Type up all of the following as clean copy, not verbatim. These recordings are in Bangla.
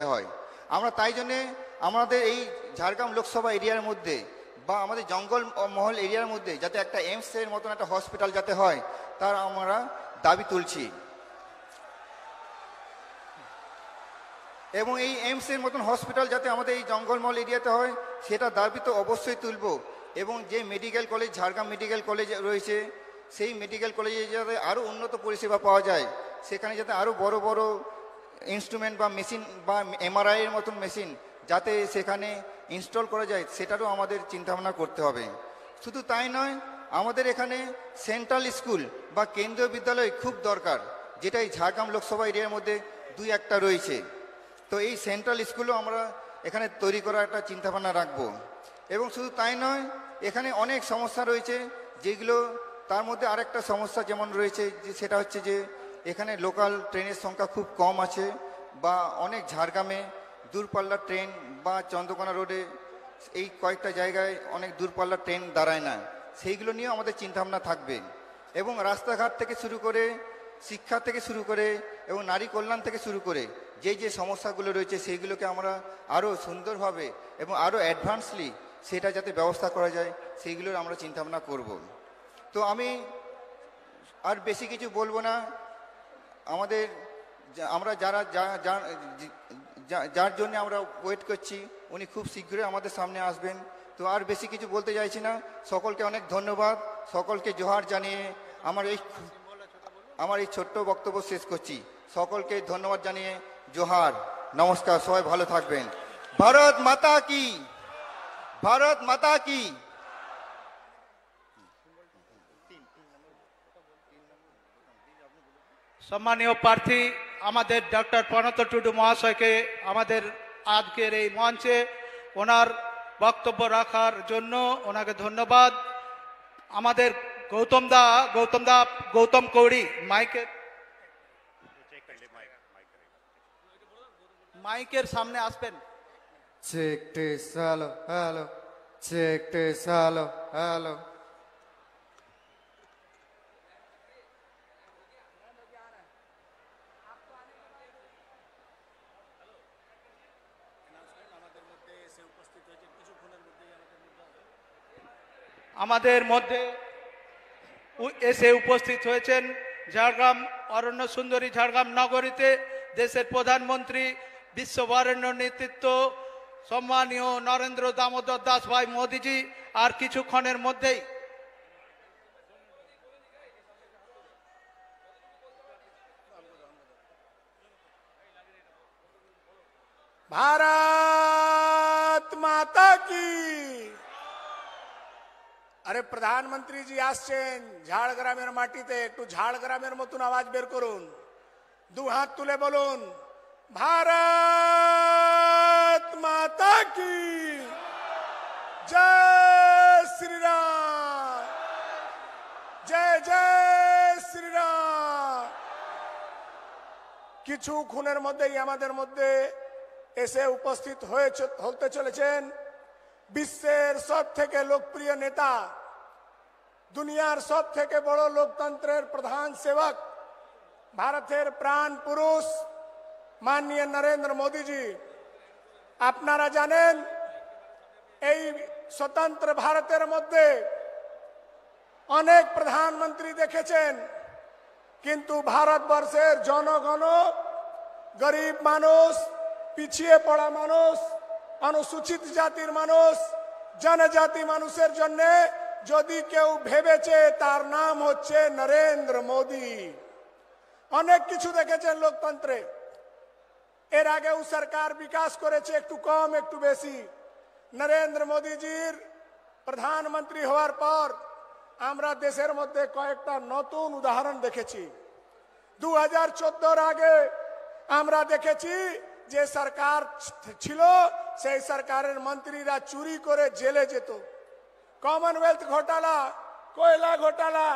হয়। আমরা তাই জন্যে আমাদের এই ঝাড়গ্রাম লোকসভা এরিয়ার মধ্যে বা আমাদের জঙ্গল মহল এরিয়ার মধ্যে যাতে একটা এইমসের মতন একটা হসপিটাল যাতে হয় তার আমরা দাবি তুলছি। এবং এই এইমসের মতন হসপিটাল যাতে আমাদের এই জঙ্গলমহল এরিয়াতে হয় সেটা দাবি তো অবশ্যই তুলব। এবং যে medical college Jhargram medical college রয়েছে সেই মেডিকেল কলেজে যাতে আরও উন্নত পরিষেবা পাওয়া যায়, সেখানে যাতে আরও বড় বড় ইনস্ট্রুমেন্ট বা মেশিন বা এমআরআইয়ের মতন মেশিন যাতে সেখানে ইনস্টল করা যায় সেটারও আমাদের চিন্তাভাবনা করতে হবে। শুধু তাই নয়, আমাদের এখানে সেন্ট্রাল স্কুল বা কেন্দ্রীয় বিদ্যালয় খুব দরকার, যেটা এই ঝাড়গ্রাম লোকসভা এরিয়ার মধ্যে দুই একটা রয়েছে। তো এই সেন্ট্রাল স্কুলও আমরা এখানে তৈরি করার একটা চিন্তাভাবনা রাখবো। এবং শুধু তাই নয়, এখানে অনেক সমস্যা রয়েছে, যেগুলো তার মধ্যে আরেকটা সমস্যা যেমন রয়েছে যে সেটা হচ্ছে যে এখানে লোকাল ট্রেনের সংখ্যা খুব কম আছে, বা অনেক ঝাড়গ্রামে দূরপাল্লার ট্রেন বা চন্দ্রকোনা রোডে এই কয়েকটা জায়গায় অনেক দূরপাল্লার ট্রেন দাঁড়ায় না, সেইগুলো নিয়েও আমাদের চিন্তাভাবনা থাকবে। এবং রাস্তাঘাট থেকে শুরু করে শিক্ষা থেকে শুরু করে এবং নারী কল্যাণ থেকে শুরু করে যে সমস্যাগুলো রয়েছে সেইগুলোকে আমরা আরও সুন্দরভাবে এবং আরও অ্যাডভান্সলি সেটা যাতে ব্যবস্থা করা যায় সেইগুলোর আমরা চিন্তাভাবনা করব। তো আমি আর বেশি কিছু বলবো না। আমরা যার জন্য আমরা ওয়েট করছি উনি খুব শীঘ্রই আমাদের সামনে আসবেন। তো আর বেশি কিছু বলতে চাইছি না। সকলকে অনেক ধন্যবাদ, সকলকে জোহার জানিয়ে আমার এই ছোট্ট বক্তব্য শেষ করছি। সকলকে ধন্যবাদ জানিয়ে জোহার, নমস্কার, সবাই ভালো থাকবেন। ভারত মাতা কি, ভারত মাতা কি। সম্মানীয় প্রার্থী আমাদের ডক্টর প্রণত টুডু মহাশয়কে আমাদের আজকের এই মঞ্চে ওনার বক্তব্য রাখার জন্য ওনাকে ধন্যবাদ। আমাদের গৌতম কৌড়ি মাইকের সামনে আসবেন। Check test, hello hello, check test, hello hello. আমাদের মধ্যে এসে উপস্থিত হয়েছেন ঝাড়গ্রাম অরণ্য সুন্দরী ঝাড়গ্রাম নগরীতে দেশের প্রধানমন্ত্রী বিশ্ববরেণ্য নেতৃত্ব সম্মানীয় নরেন্দ্র দামোদর দাস ভাই মোদীজি। আর কিছুক্ষণের মধ্যেই भारत माता की। अरे प्रधानमंत्री जी आसছেন ঝাড়গ্রামের মাটিতে, একটু ঝাড়গ্রামের মতন আওয়াজ বের করুন, দু হাত তুলে বলুন भारत माता की जय श्री राम, जय जय श्री राम। কিছুক্ষণের মধ্যেই আমাদের মধ্যে এসে উপস্থিত হতে চলেছেন বিশ্বের সবথেকে লোকপ্রিয় নেতা, দুনিয়ার সবথেকে বড় লোকতন্ত্রের প্রধান সেবক, ভারতের প্রাণ পুরুষ মাননীয় নরেন্দ্র মোদীজি। আপনারা জানেন এই স্বতন্ত্র ভারতের মধ্যে অনেক প্রধানমন্ত্রী দেখেছেন, কিন্তু ভারতবর্ষের জনগণ, গরিব মানুষ, পিছিয়ে পড়া মানুষ, অনুসূচিত জাতির মানুষ, জনজাতি মানুষের জন্য যদি কেউ ভেবেছে তার নাম হচ্ছে নরেন্দ্র মোদী। অনেক কিছু দেখেছেন লোকতন্ত্রে, এর আগেও সরকার বিকাশ করেছে, একটু কম একটু বেশি। নরেন্দ্র মোদীজির প্রধানমন্ত্রী হওয়ার পর আমরা দেশের মধ্যে কয়েকটা নতুন উদাহরণ দেখেছি। 2014 আগে আমরা দেখেছি যে সরকার ছিল সেই সরকারের মন্ত্রীরা চুরি করে জেলে যেত। কমনওয়েলথ ঘোটালা, কয়লা ঘোটালা,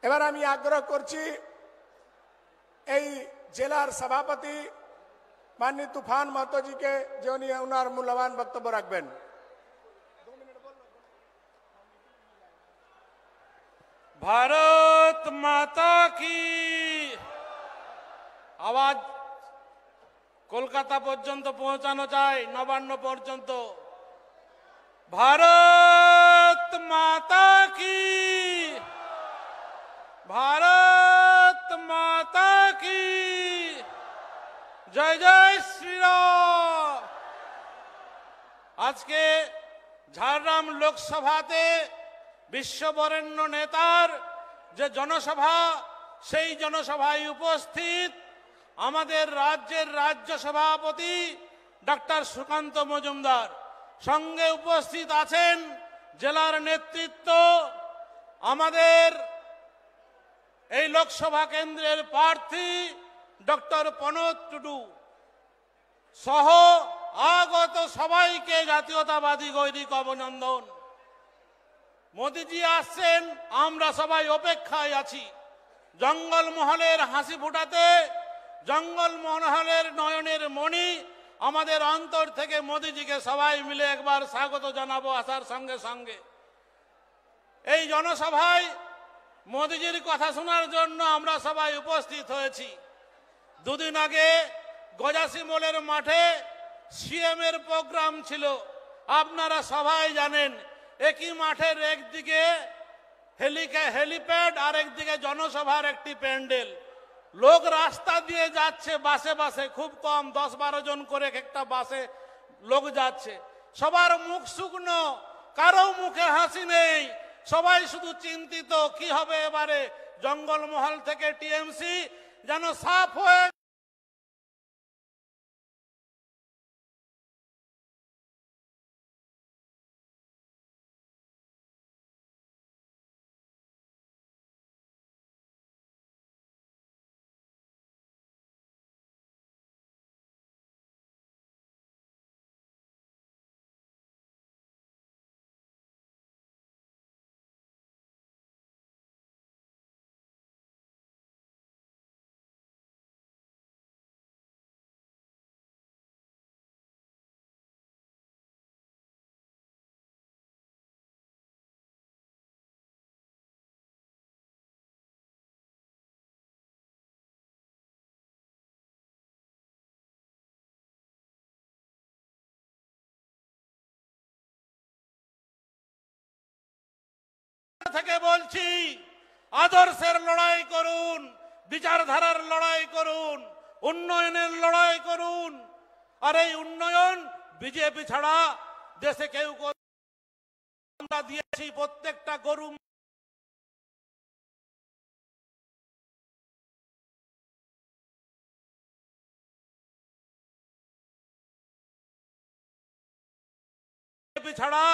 এবার আমি আগ্রহ করছি এই জেলার সভাপতি মাননীয় তুফান মাহাতোজিকে যে উনি ওনার মূল্যবান বক্তব্য রাখবেন। भारत माता की আওয়াজ কলকাতা পর্যন্ত পৌঁছানো চাই, নবান্ন পর্যন্ত। ভারত মাতা কি, ভারত মাতা কি, জয় জয় শ্রীরাম। আজকে ঝাড়গ্রাম লোকসভাতে বিশ্ববরেণ্য নেতার যে জনসভা, সেই জনসভায় উপস্থিত আমাদের রাজ্যের রাজ্য সভাপতি ডক্টর সুকান্ত মজুমদার, সঙ্গে উপস্থিত আছেন জেলার নেতৃত্ব, আমাদের এই লোকসভা কেন্দ্রের প্রার্থী ডক্টর প্রণত টুডু সহ আগত সবাইকে জাতীয়তাবাদী গৈরিক অভিনন্দন। মোদিজি আসছেন, আমরা সবাই অপেক্ষায় আছি। জঙ্গলমহলের হাসি ফোটাতে, জঙ্গলমহলের নয়নের মণি আমাদের অন্তর থেকে মোদিজিকে সবাই মিলে একবার স্বাগত জানাবো আসার সঙ্গে সঙ্গে। এই জনসভায় মোদিজির কথা শোনার জন্য আমরা সবাই উপস্থিত হয়েছি। দুদিন আগে গজাসিমলের মাঠে সিএম এর প্রোগ্রাম ছিল, আপনারা সবাই জানেন। একই মাঠের একদিকে হেলিপ্যাড আর একদিকে জনসভার একটি প্যান্ডেল। লোক রাস্তা দিয়ে যাচ্ছে বাসে বাসে, খুব কম 10-12 জন করে একটা বাসে লোক যাচ্ছে। সবার মুখ শুকনো, কারো মুখে হাসি নেই, সবাই শুধু চিন্তিত কি হবে এবারে। জঙ্গলমহল থেকে টিএমসি যেন সাফ হয়ে থেকে বলছি, আদর্শের লড়াই করুন, বিচারধারার লড়াই করুন, উন্নয়নের লড়াই করুন। আর এই উন্নয়ন বিজেপি ছাড়া দেশে কেউ আমরা দিয়েছি। প্রত্যেকটা গরু ছাড়া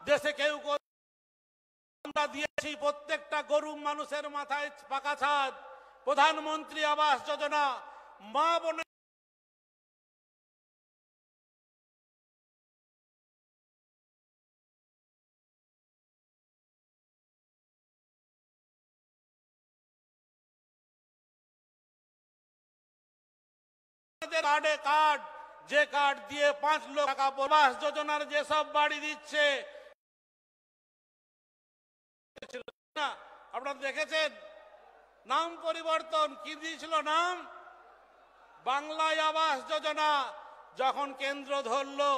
দেশে কেউ আমরা দিয়েছি। প্রত্যেকটা গরিব মানুষের মাথায় পাকা ছাদ, প্রধানমন্ত্রী আবাস যোজনা, মা বোনের কার্ড, যে কার্ড দিয়ে 5 লক্ষ টাকা আবাস যোজনার যেসব বাড়ি দিচ্ছে, আপনারা দেখেছেন। নাম পরিবর্তন কি দিয়েছিল নাম? বাংলায় আবাস যোজনা। যখন কেন্দ্র ধরলো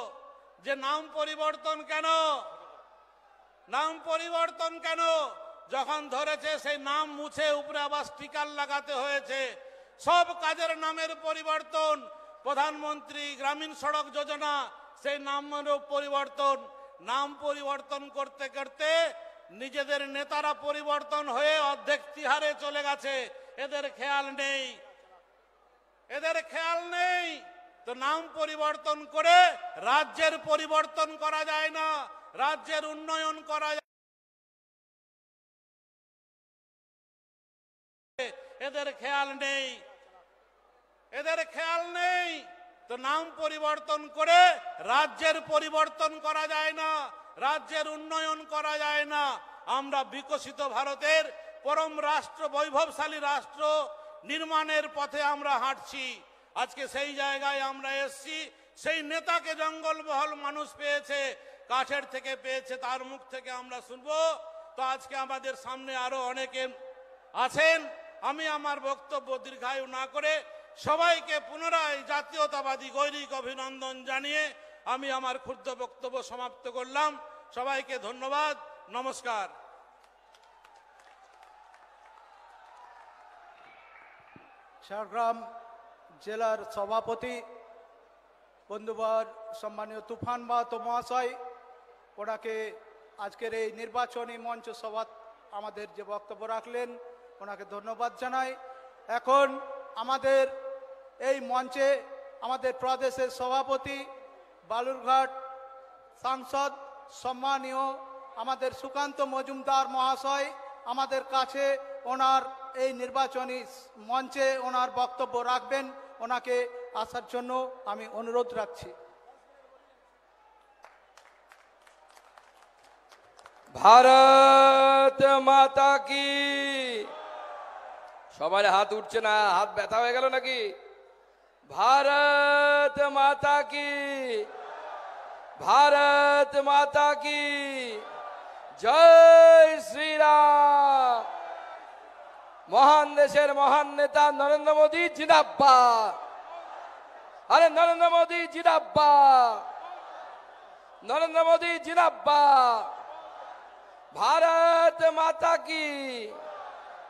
যে নাম পরিবর্তন কেন, নাম পরিবর্তন কেন, যখন ধরেছে সেই নাম মুছে উপরে আবার স্টিকার লাগাতে হয়েছে। সব কাজের নামের পরিবর্তন। প্রধানমন্ত্রী গ্রামীণ সড়ক যোজনা, সেই নামেরও পরিবর্তন। নাম পরিবর্তন করতে করতে নিজেদের নেতারা পরিবর্তন হয়ে অর্ধেক তিহারে চলে গেছে। এদের খেয়াল নেই, এদের খেয়াল নেই। তো নাম পরিবর্তন করে রাজ্যের পরিবর্তন করা যায় না, রাজ্যের উন্নয়ন করা যায়। এদের খেয়াল নেই, এদের খেয়াল নেই। তো নাম পরিবর্তন করে রাজ্যের পরিবর্তন করা যায় না, রাজ্যের উন্নয়ন করা যায় না। আমরা বিকশিত ভারতের পরম রাষ্ট্র, বৈভবশালী রাষ্ট্র নির্মাণের পথে আমরা হাঁটছি। আজকে সেই জায়গায় আমরা এসেছি। সেই নেতাকে জঙ্গলমহল মানুষ পেয়েছে, কাছের থেকে পেয়েছে, তার মুখ থেকে আমরা শুনবো। তো আজকে আমাদের সামনে আরো অনেকে আছেন। আমি আমার বক্তব্য দীর্ঘায়ু না করে সবাইকে পুনরায় জাতীয়তাবাদী গৈরিক অভিনন্দন জানিয়ে আমি আমার ক্ষুদ্র বক্তব্য সমাপ্ত করলাম। সবাইকে ধন্যবাদ, নমস্কার। ঝাড়গ্রাম জেলার সভাপতি বন্ধুবর সম্মানীয় তুফান মাহাতো মহাশয়, ওনাকে আজকের এই নির্বাচনী মঞ্চ সভা আমাদের যে বক্তব্য রাখলেন, ওনাকে ধন্যবাদ জানাই। এখন আমাদের এই মঞ্চে আমাদের প্রদেশের সভাপতি বালুরঘাট সাংসদ সম্মানীয় আমাদের সুকান্ত মজুমদার মহাশয় আমাদের কাছে ওনার এই নির্বাচনী মঞ্চে ওনার বক্তব্য রাখবেন। ওনাকে আসার জন্য আমি অনুরোধ রাখছি। ভারত মাতা কি। সবার হাত উঠছে না, হাত ব্যথা হয়ে গেল নাকি? ভারত মাতা কি, ভারত মাতা কি জয় শ্রীরাম। মহান দেশের মহান নেতা নরেন্দ্র মোদী জিন্দাবাদ। আরে নরেন্দ্র মোদী জিন্দাবাদ, নরেন্দ্র মোদী জিন্দাবাদ। भारत माता की,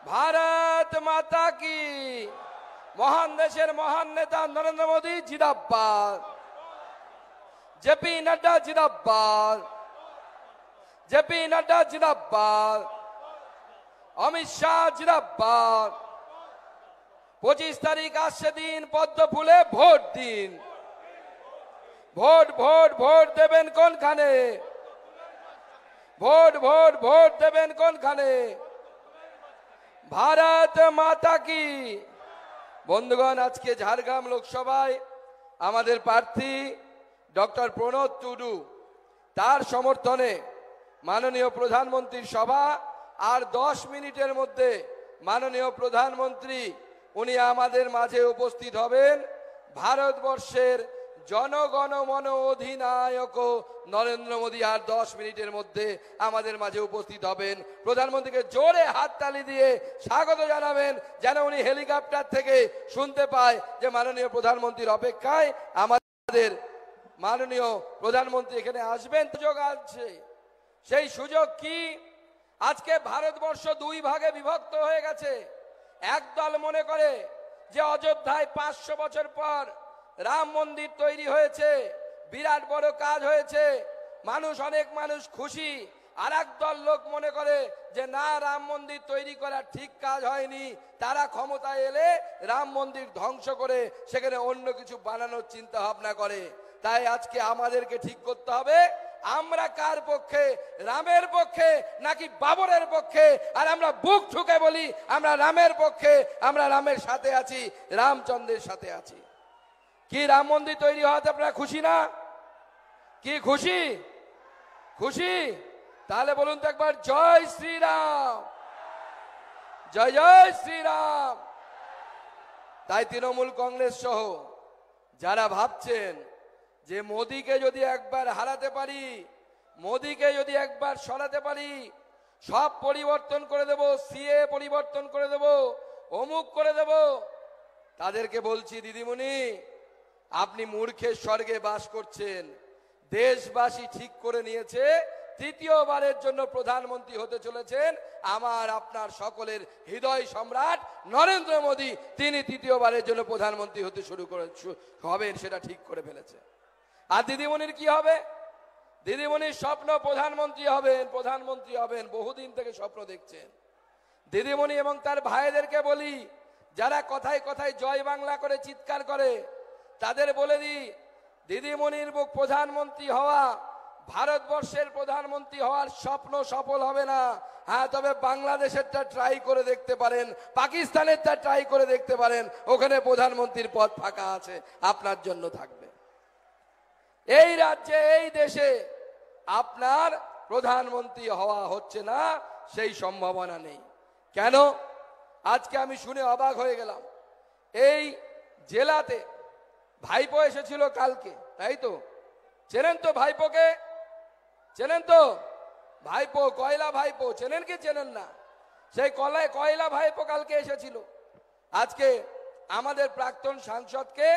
भारत माता की। महान देशेर महान नेता नरेंद्र मोदी जिंदाबाद। जेपी नड्डा जिंदाबाद, जेपी नड्डा जिंदाबाद। अमित शाह जिंदाबाद। 25 तारीख आसছে दिन, পদ্ম ফুলে ভোট দিন। ভোট ভোট ভোট দেবেন কোনখানে? ভোট ভোট ভোট দেবেন কোনখানে? ভারত মাতা কি। বন্ধুগণ, আজকে ঝাড়গ্রাম লোকসভায় আমাদের প্রার্থী ডক্টর প্রণত টুডু, তার সমর্থনে মাননীয় প্রধানমন্ত্রীর সভা। আর 10 মিনিটের মধ্যে মাননীয় প্রধানমন্ত্রী উনি আমাদের মাঝে উপস্থিত হবেন। ভারতবর্ষের জনগণমন অধিনায়ক নরেন্দ্র মোদী আর 10 মিনিটের মধ্যে আমাদের মাঝে উপস্থিত হবেন। প্রধানমন্ত্রীকে জোরে হাততালি দিয়ে স্বাগত জানাবেন, যেন উনি হেলিকপ্টার থেকে শুনতে পায় যে মাননীয় প্রধানমন্ত্রীর অপেক্ষায় আমাদের মাননীয় প্রধানমন্ত্রী এখানে আসবেন। সুযোগ আছে, সেই সুযোগ কি? আজকে ভারতবর্ষ 2 ভাগে বিভক্ত হয়ে গেছে। একদল মনে করে যে অযোধ্যায় 500 বছর পর রাম মন্দির তৈরি হয়েছে, বিরাট বড় কাজ হয়েছে, অনেক মানুষ খুশি। আর একদল লোক মনে করে যে না, রাম মন্দির তৈরি করা ঠিক কাজ হয়নি, তারা ক্ষমতায় এলে রাম মন্দির ধ্বংস করে সেখানে অন্য কিছু বানানোর চিন্তা ভাবনা করে। তাই আজকে আমাদেরকে ঠিক করতে হবে আমরা কার পক্ষে, রামের পক্ষে নাকি বাবরের পক্ষে। আর আমরা বুক ঠুকে বলি আমরা রামের পক্ষে, আমরা রামের সাথে আছি, রামচন্দ্রের সাথে আছি। কি রাম মন্দির তৈরি হওয়াতে আপনারা খুশি না? কি খুশি? খুশি? তাহলে বলুন তো একবার জয় শ্রীরাম, জয় জয় শ্রীরাম। তাই তৃণমূল কংগ্রেস সহ যারা ভাবছেন যে মোদীকে যদি একবার হারাতে পারি, মোদীকে যদি একবার সরাতে পারি, সব পরিবর্তন করে দেব, সিএ পরিবর্তন করে দেব, অমুক করে দেব, তাদেরকে বলছি দিদিমণি, আপনি মূর্খের স্বর্গে বাস করছেন। দেশবাসী ঠিক করে নিয়েছে তৃতীয়বারের জন্য প্রধানমন্ত্রী হতে চলেছেন আমার আপনার সকলের হৃদয় সম্রাট নরেন্দ্র মোদী। তিনি তৃতীয়বারের জন্য প্রধানমন্ত্রী হতে হবেন, সেটা ঠিক করে ফেলেছে। আর দিদিমণির কি হবে? দিদিমণির স্বপ্ন প্রধানমন্ত্রী হবেন, প্রধানমন্ত্রী হবেন, বহুদিন থেকে স্বপ্ন দেখছেন। দিদিমণি এবং তার ভাইদেরকে বলি, যারা কথায় কথায় জয় বাংলা করে চিৎকার করে, তাদের বলে দিই, দিদিমণির প্রধানমন্ত্রী হওয়া, ভারতবর্ষের প্রধানমন্ত্রী হওয়ার স্বপ্ন সফল হবে না। হ্যাঁ, তবে বাংলাদেশেরটা ট্রাই করে দেখতে পারেন, পাকিস্তানেরটা ট্রাই করে দেখতে পারেন, ওখানে প্রধানমন্ত্রীর পদ ফাঁকা আছে, আপনার জন্য থাকবে। এই রাজ্যে, এই দেশে আপনার প্রধানমন্ত্রী হওয়া হচ্ছে না, সেই সম্ভাবনা নেই। কেন? আজকে আমি শুনে অবাক হয়ে গেলাম। এই জেলাতে ভাইপো এসেছিল কালকে, তাই তো? চেনেন তো ভাইপোকে? চেনেন তো? ভাইপো, কয়লা ভাইপো, চেনেন কি চেনেন না? সেই কয়লা ভাইপো কালকে এসেছিল। আজকে আমাদের প্রাক্তন সাংসদকে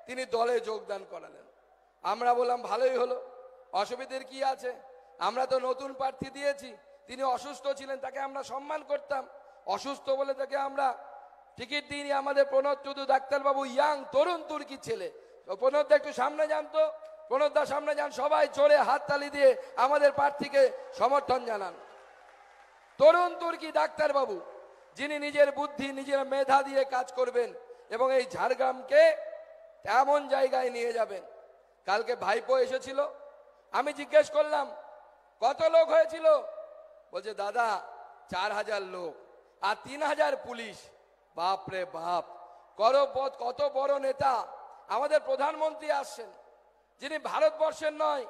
তিনি দলে যোগদান করালেন। আমরা বললাম ভালোই হলো, অসুবিধার কি আছে, আমরা তো নতুন প্রার্থী দিয়েছি, তিনি অসুস্থ ছিলেন, তাকে আমরা সম্মান করতাম, অসুস্থ বলে তাকে আমরা টিকিট দিইনি। আমাদের প্রণব টুডু ডাক্তারবাবু ইয়াং তরুণ তুর্কি ছেলে, প্রণবদা একটু সামনে যান তো, প্রণবদা সামনে যান, সবাই জোরে হাততালি দিয়ে আমাদের প্রার্থীকে সমর্থন জানান। তরুণ তুর্কি ডাক্তারবাবু, যিনি নিজের বুদ্ধি নিজের মেধা দিয়ে কাজ করবেন এবং এই ঝাড়গ্রামকে এমন জায়গায় নিয়ে যাবেন। কালকে ভাইপো এসেছিল, আমি জিজ্ঞেস করলাম কত লোক হয়েছিল, বলছে দাদা 4000 লোক আর 3000 পুলিশ। বাপ রে বাপ, কত বড় নেতা, আমাদের প্রধানমন্ত্রী আসছেন, যিনি ভারতবর্ষের নয়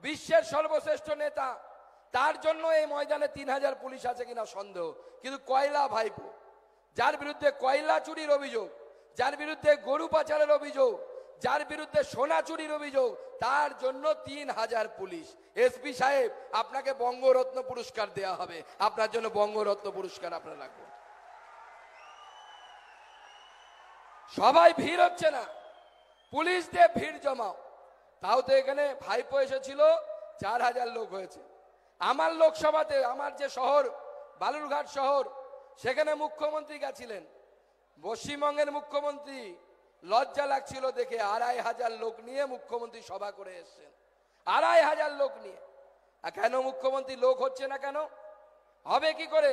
বিশ্বের সর্বশ্রেষ্ঠ নেতা, তার জন্য এই ময়দানে 3000 পুলিশ আছে কিনা সন্দেহ। কিন্তু কয়লা ভাইপো, যার বিরুদ্ধে কয়লা চুরির অভিযোগ, যার বিরুদ্ধে গরু পাচারের অভিযোগ, যার বিরুদ্ধে সোনা চুরির অভিযোগ, তার জন্য 3000 পুলিশ। এসপি সাহেব, আপনাকে বঙ্গরত্ন পুরস্কার দেয়া হবে, আপনার জন্য বঙ্গরত্ন পুরস্কার আপনার রাখবো। সবাই ভিড় হচ্ছে না, পুলিশ দিয়ে ভিড় জমাও। তাও তো এখানে ভাইপো এসেছিল, 4000 লোক হয়েছে। আমার লোকসভাতে, আমার যে শহর বালুরঘাট শহর, সেখানে মুখ্যমন্ত্রী গেছিলেন, পশ্চিমবঙ্গের মুখ্যমন্ত্রী, লজ্জা লাগছিল দেখে, 2500 লোক নিয়ে মুখ্যমন্ত্রী সভা করে এসছেন, 2500 লোক নিয়ে। আর কেন মুখ্যমন্ত্রী লোক হচ্ছে না কেন, হবে কি করে?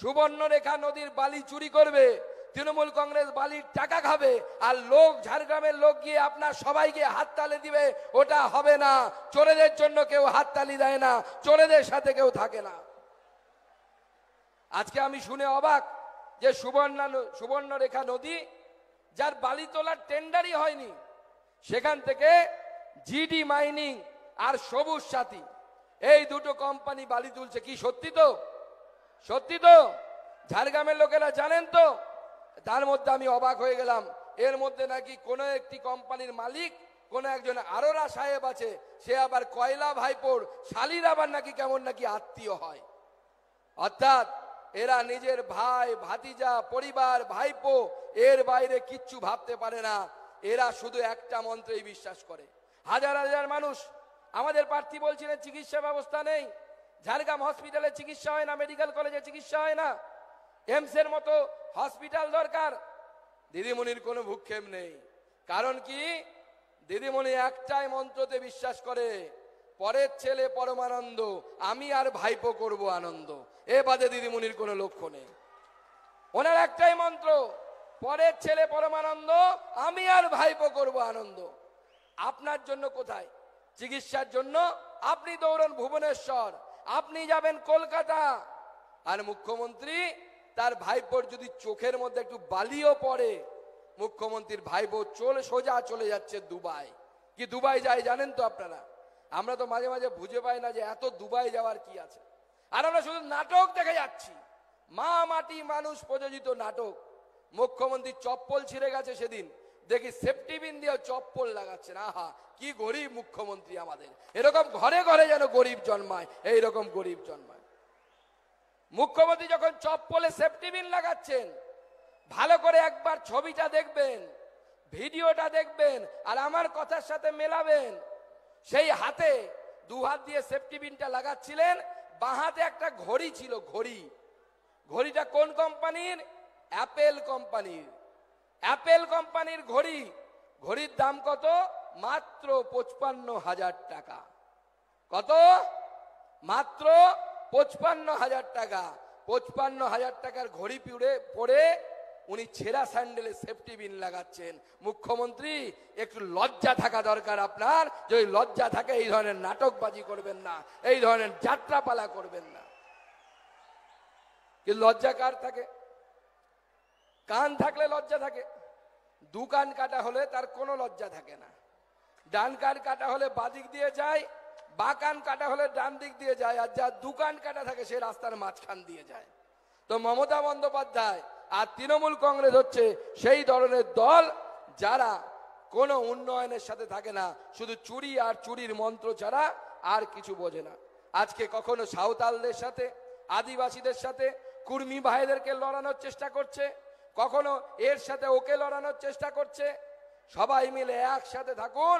সুবর্ণরেখা নদীর বালি চুরি করবে, তৃণমূল কংগ্রেস বালির টাকা খাবে, আর লোক, ঝাড়গ্রামের লোক গিয়ে আপনার সবাইকে হাততালি দিবে, ওটা হবে না। চোরেদের জন্য কেউ হাততালি দেয় না, চোরেদের সাথে কেউ থাকে না। আজকে আমি শুনে অবাক যে সুবর্ণরেখা নদী, যার বালি তোলার টেন্ডারই হয়নি, সেখান থেকে জিডি মাইনিং আর সবুজ সাথী, এই দুটো কোম্পানি বালি তুলছে। কি সত্যি তো? সত্যি তো? ঝাড়গ্রামের লোকেরা জানেন তো? তার মধ্যে আমি অবাক হয়ে গেলাম, এর মধ্যে নাকি কোনো একটি কোম্পানির মালিক কোন একজন আরোরা সাহেব আছে, সে আবার কয়লা ভাইপোর শালির আবার নাকি কেমন নাকি আত্মীয় হয়। অর্থাৎ এরা নিজের ভাই, ভাতিজা, পরিবার, ভাইপো, এর বাইরে কিচ্ছু ভাবতে পারে না। এরা শুধু একটা মন্ত্রেই বিশ্বাস করে। হাজার হাজার মানুষ, আমাদের প্রার্থী বলছিলেন চিকিৎসা ব্যবস্থা নেই, ঝাড়গ্রাম হসপিটালে চিকিৎসা হয় না, মেডিকেল কলেজে চিকিৎসা হয় না, এমসের মতো হসপিটাল দরকার। দিদিমণির কোনো ভূক্ষেপ নেই। কারণ কি? দিদিমণি একটাই মন্ত্রতে বিশ্বাস করে, পরের ছেলে পরমানন্দ, আমি আর ভাইপো করব আনন্দ। এ বাদে দিদিমণির কোনো লক্ষ্য নেই। ওনার একটাই মন্ত্র, পরের ছেলে পরমানন্দ, আমি আর ভাইপো করব আনন্দ। আপনার জন্য কোথায়? চিকিৎসার জন্য আপনি দৌড়ন ভুবনেশ্বর, আপনি যাবেন কলকাতা, আর মুখ্যমন্ত্রী তার ভাইপোর যদি চোখের মধ্যে একটু বালিও পড়ে, মুখ্যমন্ত্রীর ভাইপো সোজা চলে যাচ্ছে দুবাই। কি দুবাই যায় জানেন তো আপনারা? আমরা তো মাঝে মাঝে বুঝে পাই না যে এত দুবাই যাওয়ার কি আছে। আর আমরা শুধু নাটক দেখে যাচ্ছি, মা মাটি মানুষ প্রযোজিত নাটক। মুখ্যমন্ত্রী চপ্পল ছিঁড়ে গেছে সেদিন, দেখি সেফটি পিন দিয়ে চপ্পল লাগাচ্ছেন। আহা, কি গরিব মুখ্যমন্ত্রী আমাদের। এরকম ঘরে ঘরে যেন গরিব জন্মায়, এইরকম গরিব জন্মায়। মুখ্যমন্ত্রী যখন চপ্পলে সেফটি পিন লাগাচ্ছেন, ভালো করে একবার ছবিটা দেখবেন, ভিডিওটা দেখবেন, আর আমার কথার সাথে মেলাবেন। সেই হাতে দু হাত দিয়ে সেফটি পিনটা লাগাচ্ছিলেন, বাঁ হাতে একটা ঘড়ি ছিল, ঘড়ি। ঘড়িটা কোন কোম্পানির? অ্যাপেল কোম্পানির। অ্যাপেল কোম্পানির ঘড়ি। ঘড়ির দাম কত? মাত্র 55,000 টাকা। কত? মাত্র 55,000 টাকা। 55,000 টাকার ঘড়ি পরে উনি ছেঁড়া স্যান্ডেলে সেফটি পিন লাগাচ্ছেন। মুখ্যমন্ত্রী, একটু লজ্জা থাকা দরকার আপনার। যদি লজ্জা থাকে এই ধরনের নাটকবাজি করবেন না, এই ধরনের যাত্রাপালা করবেন না। কিন্তু লজ্জা কার থাকে? কান থাকলে লজ্জা থাকে। দু কান কাটা হলে তার কোনো লজ্জা থাকে না। ডান কান কাটা হলে বাদিক দিয়ে যায়, বা কান কাটা হলে ডান দিক দিয়ে যায়, আর যার দু কান কাটা থাকে সে রাস্তার মাঝখান দিয়ে যায়। তো মমতা বন্দ্যোপাধ্যায় আর তৃণমূল কংগ্রেস হচ্ছে সেই ধরনের দল যারা কোনো উন্নয়নের সাথে থাকে না, শুধু চুরি আর চুরির মন্ত্র ছাড়া আর কিছু বোঝে না। আজকে কখনো সাঁওতালদের সাথে, আদিবাসীদের সাথে, কুর্মী ভাইদেরকে লড়ানোর চেষ্টা করছে, কখনো এর সাথে ওকে লড়ানোর চেষ্টা করছে। সবাই মিলে একসাথে থাকুন,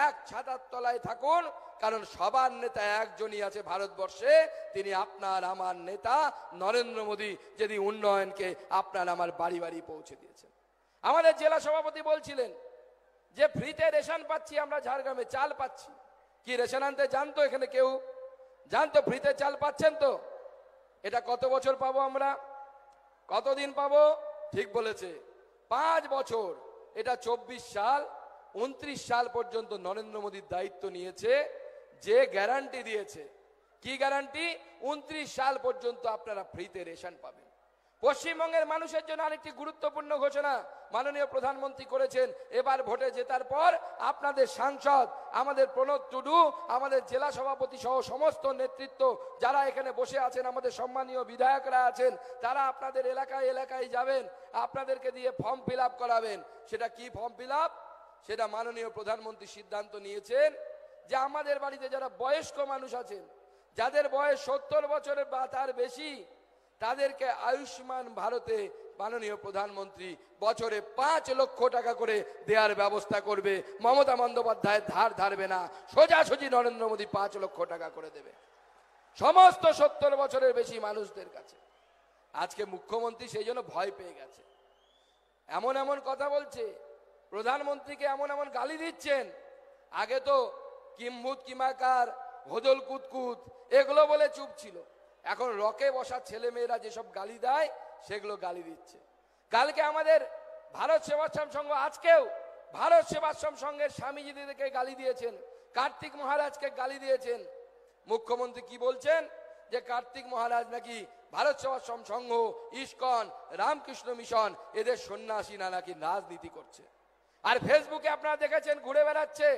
এক ছাতার তলায় থাকুন, কারণ সবার নেতা একজনই আছে ভারতবর্ষে, তিনি আপনার আমার নেতা নরেন্দ্র মোদী, যিনি উন্নয়নকে আপনার আমার বাড়ি বাড়ি পৌঁছে দিয়েছেন। আমাদের জেলা সভাপতি বলছিলেন যে ফ্রিতে রেশন পাচ্ছি আমরা, ঝাড়গ্রামে চাল পাচ্ছি। কি রেশন আনতে জানতো এখানে কেউ? জানতো ফ্রিতে চাল পাচ্ছেন তো? এটা কত বছর পাবো আমরা? কতদিন পাবো? ঠিক বলেছে, 5 বছর। এটা 24 সাল 29 সাল পর্যন্ত নরেন্দ্র মোদীর দায়িত্ব নিয়েছে, যে গ্যারান্টি দিয়েছে। কি গ্যারান্টি? 29 সাল পর্যন্ত আপনারা ফ্রিতে রেশন পাবেন। পশ্চিমবঙ্গের মানুষের জন্য আরেকটি গুরুত্বপূর্ণ ঘোষণা মাননীয় প্রধানমন্ত্রী করেছেন। এবার ভোটে জেতার পর আপনাদের সাংসদ আমাদের প্রণব টুডু, আমাদের জেলা সভাপতি সহ সমস্ত নেতৃত্ব যারা এখানে বসে আছেন, আমাদের সম্মানীয় বিধায়করা আছেন, তারা আপনাদের এলাকায় এলাকায় যাবেন, আপনাদেরকে দিয়ে ফর্ম ফিল আপ করাবেন। সেটা কি ফর্ম ফিল আপ? সেটা মাননীয় প্রধানমন্ত্রী সিদ্ধান্ত নিয়েছেন যে আমাদের বাড়িতে যারা বয়স্ক মানুষ আছেন, যাদের বয়স 70 বছরের বা তার বেশি, তাদেরকে আয়ুষ্মান ভারতে মাননীয় প্রধানমন্ত্রী বছরে 5 লক্ষ টাকা করে দেওয়ার ব্যবস্থা করবে। মমতা বন্দ্যোপাধ্যায় ধার ধারবে না, সোজাসুজি নরেন্দ্র মোদী 5 লক্ষ টাকা করে দেবে সমস্ত 70 বছরের বেশি মানুষদের কাছে। আজকে মুখ্যমন্ত্রী সেই জন্য ভয় পেয়ে গেছে, এমন এমন কথা বলছে, প্রধানমন্ত্রীকে এমন এমন গালি দিচ্ছেন। আগে তো কিম্ভূত কিমাকার, হদল কুতকুত এগুলো বলে চুপ ছিল, এখন রকে বসা ছেলে মেয়েরা যেসব গালি দেয় সেগুলো গালি দিচ্ছে। কালকে আমাদের ভারত সেবাশ্রম সংঘ, আজকেও ভারত সেবাশ্রম সংঘের স্বামীজিদেরকে গালি দিয়েছেন, কার্তিক মহারাজকে গালি দিয়েছেন। মুখ্যমন্ত্রী কি বলছেন? যে কার্তিক মহারাজ নাকি ভারত সেবাশ্রম সংঘ, ইস্কন, রামকৃষ্ণ মিশন এদের সন্ন্যাসীরা নাকি রাজনীতি করছে। আর ফেসবুকে আপনারা দেখেছেন ঘুরে বেড়াচ্ছে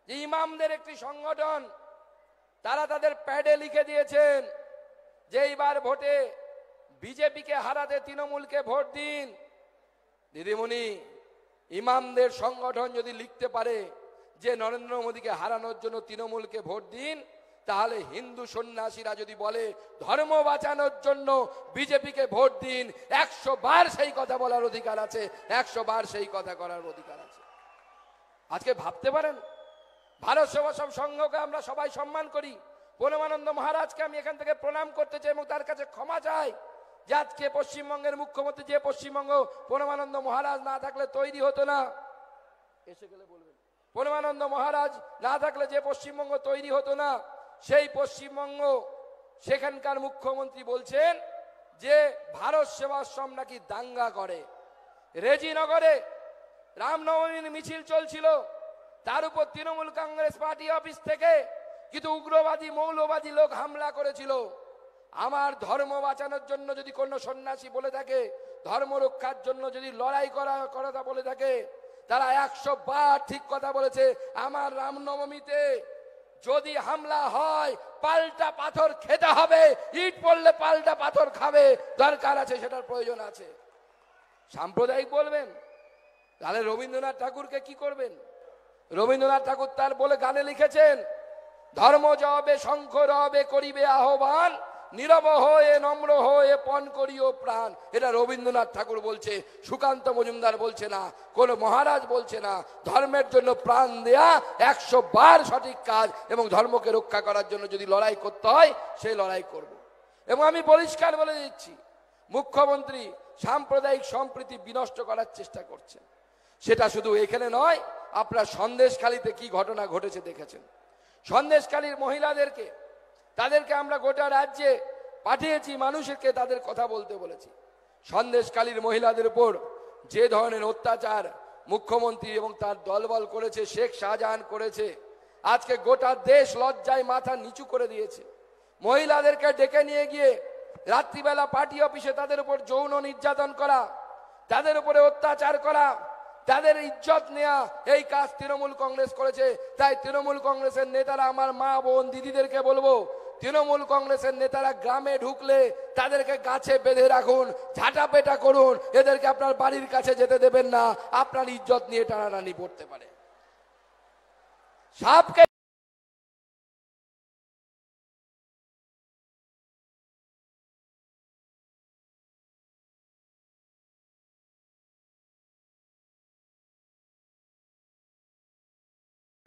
যে ইমামদের একটি সংগঠন, তারা তাদের প্যাডে লিখে দিয়েছেন যে এইবার ভোটে বিজেপিকে হারাতে তৃণমূলকে ভোট দিন। দিদিমণি, ইমামদের সংগঠন যদি লিখতে পারে যে নরেন্দ্র মোদীকে হারানোর জন্য তৃণমূলকে ভোট দিন, তাহলে হিন্দু সন্ন্যাসীরা যদি বলে ধর্ম বাঁচানোর জন্য বিজেপিকে ভোট দিন, 100 বার সেই কথা বলার অধিকার আছে, 100 বার সেই কথা করার অধিকার আছে। আজকে ভাবতে পারেন, ভারত সেবাশ্রম সংঘকে আমরা সবাই সম্মান করি। পরমানন্দ মহারাজকে আমি এখান থেকে প্রণাম করতে চাই এবং তার কাছে ক্ষমা চাই যে আজকে পশ্চিমবঙ্গের মুখ্যমন্ত্রী, যে পশ্চিমবঙ্গ পরমানন্দ মহারাজ না থাকলে তৈরি হতো না, এসে গেলে বলবেন, পরমানন্দ মহারাজ না থাকলে যে পশ্চিমবঙ্গ তৈরি হতো না, সেই পশ্চিমবঙ্গ, সেখানকার মুখ্যমন্ত্রী বলছেন যে ভারত সেবাশ্রম নাকি দাঙ্গা করে। রেজিনগরে রামনবমীর মিছিল চলছিল, তার উপর তৃণমূল কংগ্রেস পার্টি অফিস থেকে কিন্তু উগ্রবাদী মৌলবাদী লোক হামলা করেছিল। আমার ধর্ম বাঁচানোর জন্য যদি কোনো সন্ন্যাসী বলে থাকে, ধর্ম রক্ষার জন্য যদি লড়াই করার কথা বলে থাকে, তারা 100 বার ঠিক কথা বলেছে। আমার রামনবমীতে যদি হামলা হয়, পাল্টা পাথর খেতে হবে, ইট পড়লে পাল্টা পাথর খাবে, দরকার আছে, সেটার প্রয়োজন আছে। সাম্প্রদায়িক বলবেন, তাহলে রবীন্দ্রনাথ ঠাকুরকে কি করবেন? রবীন্দ্রনাথ ঠাকুর তার বলে গানে লিখেছেন, ধর্ম জবে শঙ্খ রবে করিবে আহ্বান, নীরব হয়ে নম্র হয়ে পণ করিও প্রাণ। এটা রবীন্দ্রনাথ ঠাকুর বলছে, সুকান্ত মজুমদার বলছে না, কোন মহারাজ বলছে না। ধর্মের জন্য প্রাণ দেয়া 100 বার সঠিক কাজ, এবং ধর্মকে রক্ষা করার জন্য যদি লড়াই করতে হয় সেই লড়াই করব। এবং আমি পরিষ্কার বলে দিচ্ছি, মুখ্যমন্ত্রী সাম্প্রদায়িক সম্প্রীতি বিনষ্ট করার চেষ্টা করছেন। সেটা শুধু এখানে নয়, আপনার সন্দেশখালীতে কি ঘটনা ঘটেছে দেখেছেন। সন্দেশখালীর মহিলাদেরকে, তাদেরকে আমরা গোটা রাজ্যে পাঠিয়েছি, মানুষকে তাদের কথা বলতে বলেছি। সন্দেশখালীর মহিলাদের উপর যে ধরনের অত্যাচার মুখ্যমন্ত্রী এবং তার দলবল করেছে, শেখ শাহজাহান করেছে, আজকে গোটা দেশ লজ্জায় মাথা নিচু করে দিয়েছে। মহিলাদেরকে ডেকে নিয়ে গিয়ে রাত্রিবেলা পার্টি অফিসে তাদের উপর যৌন নির্যাতন করা, তাদের উপরে অত্যাচার করা, তাদের ইজ্জত নেয়া, এই কাজ তৃণমূল কংগ্রেস করেছে। তাই তৃণমূল কংগ্রেসের নেতারা, আমার মা বোন দিদিদেরকে বলবো, তৃণমূল কংগ্রেসের নেতারা গ্রামে ঢুকলে তাদেরকে গাছে বেঁধে রাখুন, ঝাঁটাপেটা করুন, এদেরকে আপনার বাড়ির কাছে যেতে দেবেন না, আপনার ইজ্জত নিয়ে টানাটানি পড়তে পারে। সাপকে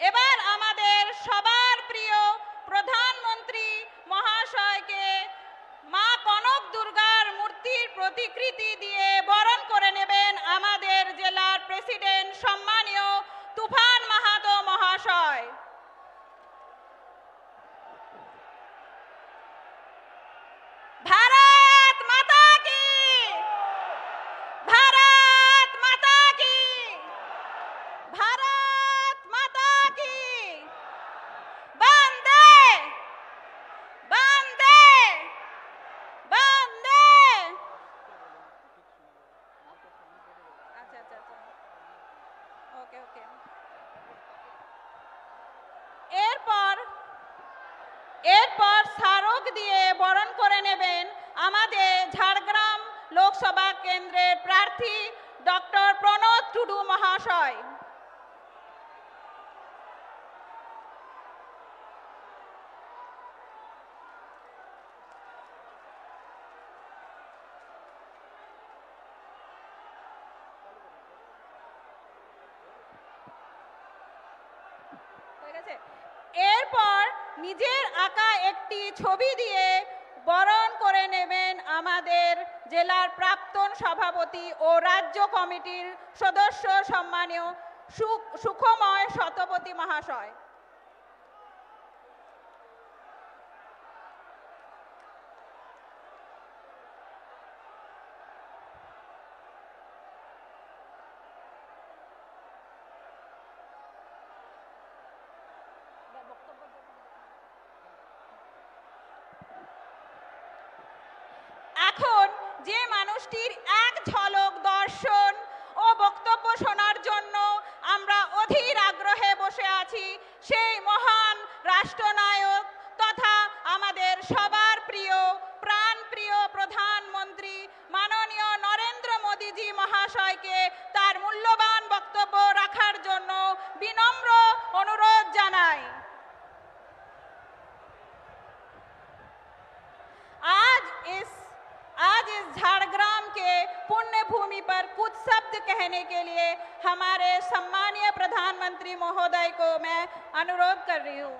এবার আমাদের সবার প্রিয় প্রধানমন্ত্রী মহাশয়কে মা কনক দুর্গার মূর্তির প্রতিকৃতি দিয়ে বরণ করে নেবেন আমাদের জেলার প্রেসিডেন্ট সম্মানীয় তুফান মাহাতো মহাশয়। भारत माता की, भारत माता की, भारत माता की, वंदे वंदे वंदे। अच्छा अच्छा अच्छा, ओके ओके। এরপর স্মারক দিয়ে বরণ করে নেবেন আমাদের ঝাড়গ্রাম লোকসভা কেন্দ্রের প্রার্থী ডক্টর প্রণত টুডু মহাশয়। এরপর নিজের আঁকা একটি ছবি দিয়ে বরণ করে নেবেন আমাদের জেলার প্রাক্তন সভাপতি ও রাজ্য কমিটির সদস্য সম্মানীয় সুখময় শতপথী মহাশয়। এখন যে মানুষটির এক ঝলক দর্শন ও বক্তব্য শোনার জন্য আমরা অধীর আগ্রহে বসে আছি, সেই মহান রাষ্ট্রনায়ক তথা আমাদের সবার প্রিয় প্রাণপ্রিয় প্রধানমন্ত্রী মাননীয় নরেন্দ্র মোদীজি মহাশয়কে তার মূল্যবান বক্তব্য রাখার জন্য বিনম্র অনুরোধ জানাই। आज इस झारग्राम के पुण्य भूमि पर कुछ शब्द कहने के लिए हमारे सम्मानीय प्रधानमंत्री महोदय को मैं अनुरोध कर रही हूँ।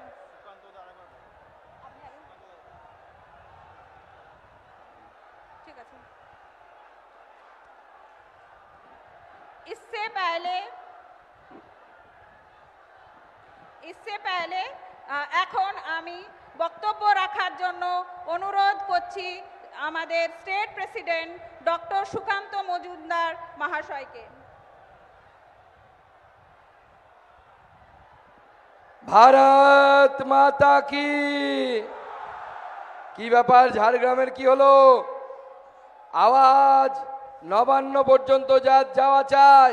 ठीक है। इससे पहले এখন আমি বক্তব্য রাখার জন্য অনুরোধ করছি আমাদের state president doctor Sukanta Majumdar মহাশয়কে। ভারত মাতা কি। কি ব্যাপার, ঝাড়গ্রামের কি হলো? আওয়াজ নবান্ন পর্যন্ত যাওয়া চাই।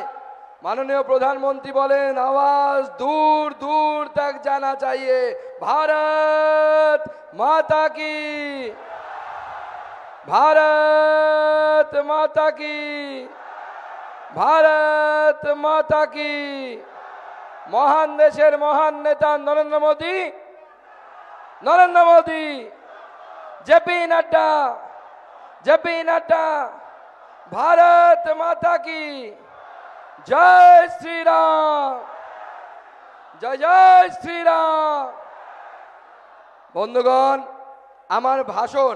মাননীয় প্রধানমন্ত্রী বলেন আওয়াজ দূর দূর তক জানা চাইয়ে। ভারত মাতা কি, भारत माता की, भारत माता की। মহান দেশের মহান নেতা নরেন্দ্র মোদী, জেপি নাড্ডা, भारत माता की। जय श्री राम, जय श्री राम। বন্ধুগণ, আমার ভাষণ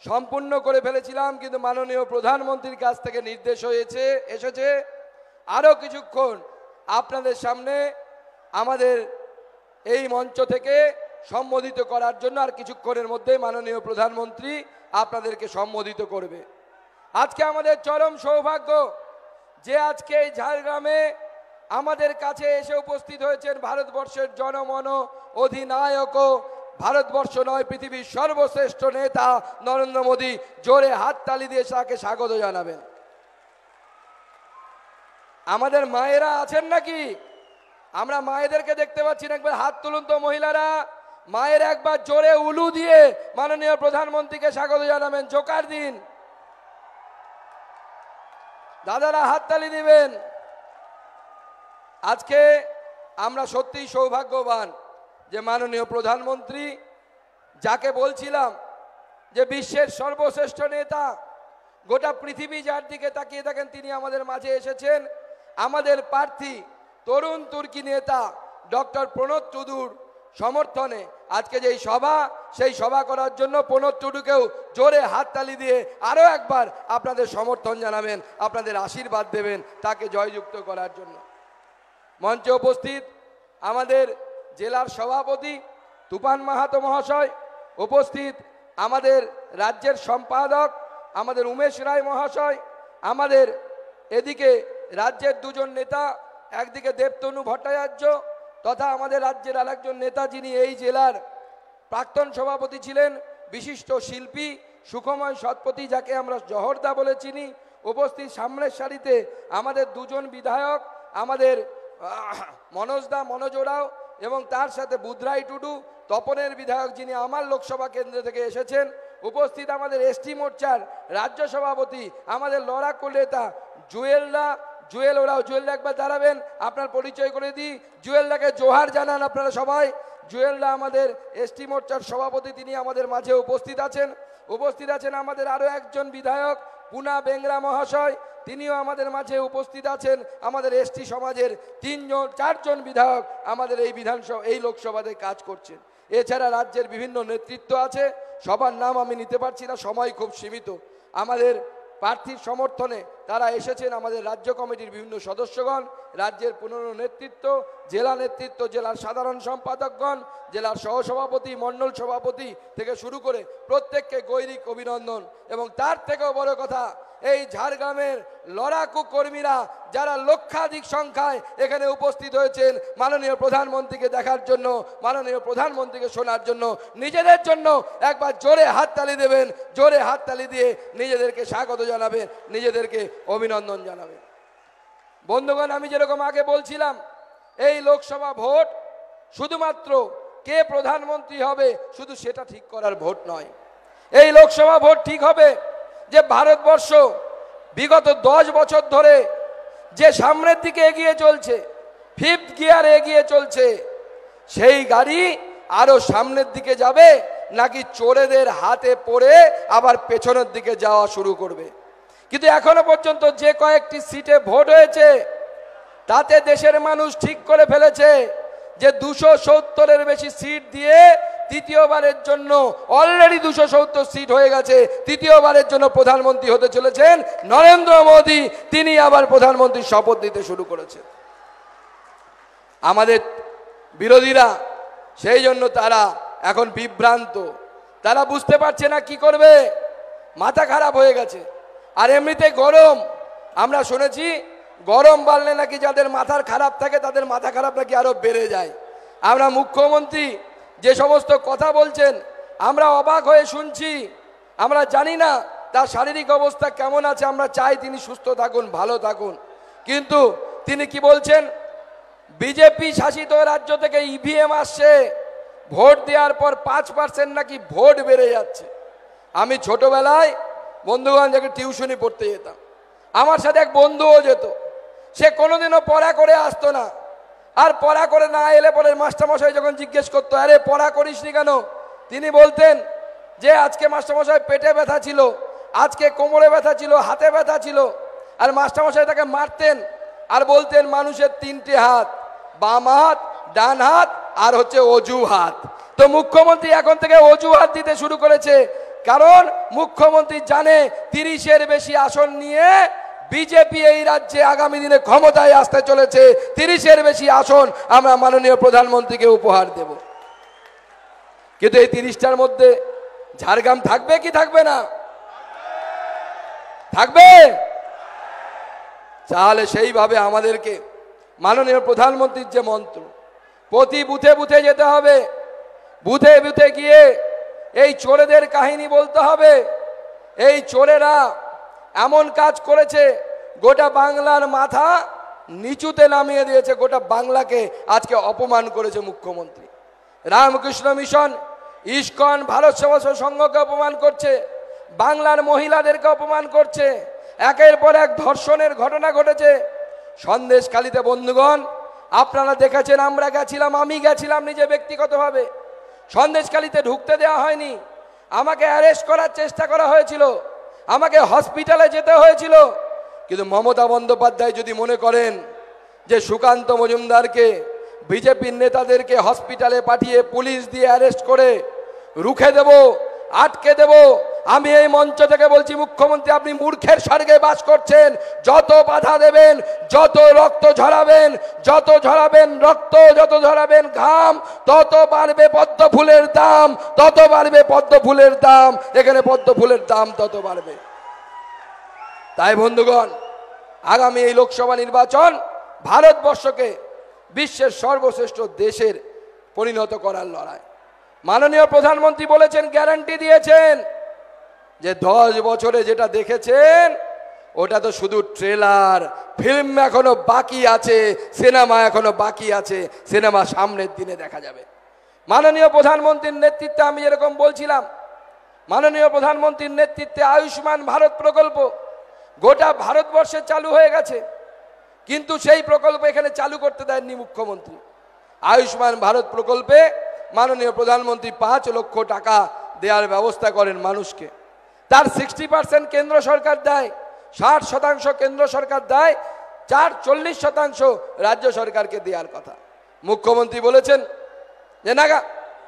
সম্পূর্ণ করে ফেলেছিলাম, কিন্তু মাননীয় প্রধানমন্ত্রীর কাছ থেকে নির্দেশ এসেছে আরো কিছুক্ষণ আপনাদের সামনে আমাদের এই মঞ্চ থেকে সম্বোধিত করার জন্য। আর কিছুক্ষণের মধ্যে মাননীয় প্রধানমন্ত্রী আপনাদেরকে সম্বোধিত করবে। আজকে আমাদের চরম সৌভাগ্য যে আজকে এই ঝাড়গ্রামে আমাদের কাছে এসে উপস্থিত হয়েছেন ভারতবর্ষের জনমন অধিনায়ক, ভারতবর্ষ নয় পৃথিবীর সর্বশ্রেষ্ঠ নেতা নরেন্দ্র মোদী। জোরে হাততালি দিয়ে তাকে স্বাগত জানাবেন। আমাদের মায়েরা আছেন নাকি? আমরা মায়েদেরকে দেখতে পাচ্ছি না, একবার হাত তুলুন তো মহিলারা। মায়ের একবার জোরে উলু দিয়ে মাননীয় প্রধানমন্ত্রীকে স্বাগত জানাবেন, জোকার দিন। দাদারা হাততালি দিবেন। আজকে আমরা সত্যিই সৌভাগ্যবান যে মাননীয় প্রধানমন্ত্রী, যাকে বলছিলাম যে বিশ্বের সর্বশ্রেষ্ঠ নেতা, গোটা পৃথিবী যার দিকে তাকিয়ে থাকেন তিনি আমাদের মাঝে এসেছেন আমাদের প্রার্থী তরুণ তুর্কি নেতা ডক্টর প্রণব টুডুর সমর্থনে। আজকে যেই সভা সেই সভা করার জন্য প্রণব টুডুকেও জোরে হাততালি দিয়ে আরও একবার আপনাদের সমর্থন জানাবেন, আপনাদের আশীর্বাদ দেবেন তাকে জয়যুক্ত করার জন্য। মঞ্চে উপস্থিত আমাদের জেলার সভাপতি তুফান মাহাতো মহাশয়, উপস্থিত আমাদের রাজ্যের সম্পাদক আমাদের উমেশ রায় মহাশয়, আমাদের এদিকে রাজ্যের দুজন নেতা, একদিকে দেবতনু ভট্টাচার্য তথা আমাদের রাজ্যের আরেকজন নেতা যিনি এই জেলার প্রাক্তন সভাপতি ছিলেন, বিশিষ্ট শিল্পী সুখময় সৎপতি যাকে আমরা জহরদা বলে চিনি। উপস্থিত সামনের সারিতে আমাদের দুজন বিধায়ক, আমাদের মনোজদা মনোজ ওরাও এবং তার সাথে বুধরাই টুডু তপনের বিধায়ক যিনি আমার লোকসভা কেন্দ্র থেকে এসেছেন। উপস্থিত আমাদের এসটি মোর্চার রাজ্য সভাপতি আমাদের লড়াকু নেতা জুয়েল ওরাও। জুয়েলদা একবার দাঁড়াবেন, আপনার পরিচয় করে দিই। জুয়েলদাকে জোহার জানান আপনারা সবাই। জুয়েলদা আমাদের এসটি মোর্চার সভাপতি, তিনি আমাদের মাঝে উপস্থিত আছেন। উপস্থিত আছেন আমাদের আরও একজন বিধায়ক পুনা বেংরা মহাশয়, তিনিও আমাদের মাঝে উপস্থিত আছেন। আমাদের এসটি সমাজের চারজন বিধায়ক আমাদের এই লোকসভাতে কাজ করছেন। এছাড়া রাজ্যের বিভিন্ন নেতৃত্ব আছে, সবার নাম আমি নিতে পারছি না, সময় খুব সীমিত। আমাদের প্রার্থীর সমর্থনে তারা এসেছেন আমাদের রাজ্য কমিটির বিভিন্ন সদস্যগণ, রাজ্যের পুনর নেতৃত্ব, জেলা নেতৃত্ব, জেলার সাধারণ সম্পাদকগণ, জেলার সহসভাপতি, মণ্ডল সভাপতি থেকে শুরু করে প্রত্যেককে গৈরিক অভিনন্দন। এবং তার থেকেও বড় কথা, এই ঝাড়গ্রামের লড়াকু কর্মীরা যারা লক্ষাধিক সংখ্যায় এখানে উপস্থিত হয়েছেন মাননীয় প্রধানমন্ত্রীকে দেখার জন্য, মাননীয় প্রধানমন্ত্রীকে শোনার জন্য, নিজেদের জন্য একবার জোরে হাততালি দেবেন, জোরে হাততালি দিয়ে নিজেদেরকে স্বাগত জানাবেন, নিজেদেরকে অভিনন্দন জানাবেন। বন্ধুগণ, আমি যেরকম আগে বলছিলাম, এই লোকসভা ভোট শুধুমাত্র কে প্রধানমন্ত্রী হবে শুধু সেটা ঠিক করার ভোট নয়। এই লোকসভা ভোট ঠিক হবে যে ভারতবর্ষ বিগত 10 বছর ধরে যে সামনের দিকে এগিয়ে চলছে, 5th গিয়ারে এগিয়ে চলছে, সেই গাড়ি আরো সামনের দিকে যাবে নাকি চোরেদের হাতে পড়ে আবার পেছনের দিকে যাওয়া শুরু করবে। কিন্তু এখনো পর্যন্ত যে কয়েকটি সিটে ভোট হয়েছে তাতে দেশের মানুষ ঠিক করে ফেলেছে যে 270-এর বেশি সিট দিয়ে তৃতীয়বারের জন্য, অলরেডি 270 সিট হয়ে গেছে, তৃতীয়বারের জন্য প্রধানমন্ত্রী হতে চলেছেন নরেন্দ্র মোদী। তিনি আবার প্রধানমন্ত্রীর শপথ নিতে শুরু করেছেন। আমাদের বিরোধীরা সেই জন্য তারা এখন বিভ্রান্ত, তারা বুঝতে পারছে না কি করবে, মাথা খারাপ হয়ে গেছে। আর এমনিতে গরম, আমরা শুনেছি গরম বাড়লে নাকি যাদের মাথার খারাপ থাকে তাদের মাথা খারাপ নাকি আরো বেড়ে যায়। আমরা মুখ্যমন্ত্রী যে সমস্ত কথা বলছেন আমরা অবাক হয়ে শুনছি, আমরা জানি না তার শারীরিক অবস্থা কেমন আছে, আমরা চাই তিনি সুস্থ থাকুন, ভালো থাকুন। কিন্তু তিনি কি বলছেন, বিজেপি শাসিত রাজ্য থেকে ইভিএম আসছে, ভোট দেওয়ার পর 5% নাকি ভোট বেড়ে যাচ্ছে। আমি ছোটবেলায় বন্ধুগণ যখন টিউশনি পড়তে যেতাম, আমার সাথে এক বন্ধুও যেত, সে কোনোদিনও পড়া করে আসতো না। আর পড়া করে না এলে পরে মাস্টারমশাই যখন জিজ্ঞেস করতো, আরে পড়া করিসনি কেন, তিনি বলতেন যে আজকে মাস্টারমশাই পেটে ব্যথা ছিল, আজকে কোমরে ব্যথা ছিল, হাতে ব্যথা ছিল। আর মাস্টারমশাই তাকে মারতেন আর বলতেন মানুষের 3টে হাত, বাম হাত, ডান হাত আর হচ্ছে অজু হাত। তো মুখ্যমন্ত্রী এখন থেকে অজু হাত দিতে শুরু করেছে, কারণ মুখ্যমন্ত্রী জানে 30-এর বেশি আসন নিয়ে বিজেপি এই রাজ্যে আগামী দিনে ক্ষমতায় আসতে চলেছে। 30-এর বেশি আসন আমরা মাননীয় প্রধানমন্ত্রীকে উপহার দেব। কিন্তু এই 30টার মধ্যে ঝাড়গ্রাম থাকবে কি থাকবে না? থাকবে। তাহলে সেইভাবে আমাদেরকে মাননীয় প্রধানমন্ত্রীর যে মন্ত্র, প্রতি বুথে বুথে যেতে হবে, বুথে বুথে গিয়ে এই চোরেদের কাহিনী বলতে হবে। এই চোরেরা এমন কাজ করেছে, গোটা বাংলার মাথা নিচুতে নামিয়ে দিয়েছে, গোটা বাংলাকে আজকে অপমান করেছে মুখ্যমন্ত্রী। রামকৃষ্ণ মিশন, ইস্কন, ভারত সেবা সংঘকে অপমান করছে, বাংলার মহিলাদেরকে অপমান করছে, একের পর এক ধর্ষণের ঘটনা ঘটেছে সন্দেশখালীতে। বন্ধুগণ, আপনারা দেখেছেন, আমরা গেছিলাম, আমি গেছিলাম নিজে ব্যক্তিগতভাবে। সন্দেশখালীতে ঢুকতে দেওয়া হয়নি, আমাকে অ্যারেস্ট করার চেষ্টা করা হয়েছিল। আমাকে হসপিটালে যেতে হয়েছিল। কিন্তু মমতা বন্দ্যোপাধ্যায় যদি মনে করেন যে সুকান্ত মজুমদারকে, বিজেপির নেতাদেরকে হসপিটালে পাঠিয়ে পুলিশ দিয়ে অ্যারেস্ট করে রুখে দেব, আটকে দেব, আমি এই মঞ্চ থেকে বলছি মুখ্যমন্ত্রী আপনি মূর্খের স্বর্গে বাস করছেন। যত বাধা দেবেন, যত রক্ত ঝরাবেন, যত ঝরাবেন রক্ত, যত ঝরাবেন ঘাম, তত বাড়বে পদ্ম ফুলের দাম, তত বাড়বে পদ্ম ফুলের দাম, এখানে পদ্ম ফুলের দাম তত বাড়বে। তাই বন্ধুগণ, আগামী এই লোকসভা নির্বাচন ভারতবর্ষকে বিশ্বের সর্বশ্রেষ্ঠ দেশের পরিণত করার লড়াই। মাননীয় প্রধানমন্ত্রী বলেছেন, গ্যারান্টি দিয়েছেন যে 10 বছরে যেটা দেখেছেন ওটা তো শুধু ট্রেলার, ফিল্ম এখনো বাকি আছে, সিনেমা এখনো বাকি আছে, সিনেমা সামনের দিনে দেখা যাবে। মাননীয় প্রধানমন্ত্রীর নেতৃত্বে আমি যেরকম বলছিলাম, মাননীয় প্রধানমন্ত্রীর নেতৃত্বে আয়ুষ্মান ভারত প্রকল্প গোটা ভারতবর্ষে চালু হয়ে গেছে, কিন্তু সেই প্রকল্প এখানে চালু করতে দেননি মুখ্যমন্ত্রী। আয়ুষ্মান ভারত প্রকল্পে মাননীয় প্রধানমন্ত্রী 5 লক্ষ টাকা দেওয়ার ব্যবস্থা করেন মানুষকে। তার 60% কেন্দ্র সরকার দেয়, 60% কেন্দ্র সরকার দেয়, 40% রাজ্য সরকারকে দেওয়ার কথা। মুখ্যমন্ত্রী বলেছেন যে না,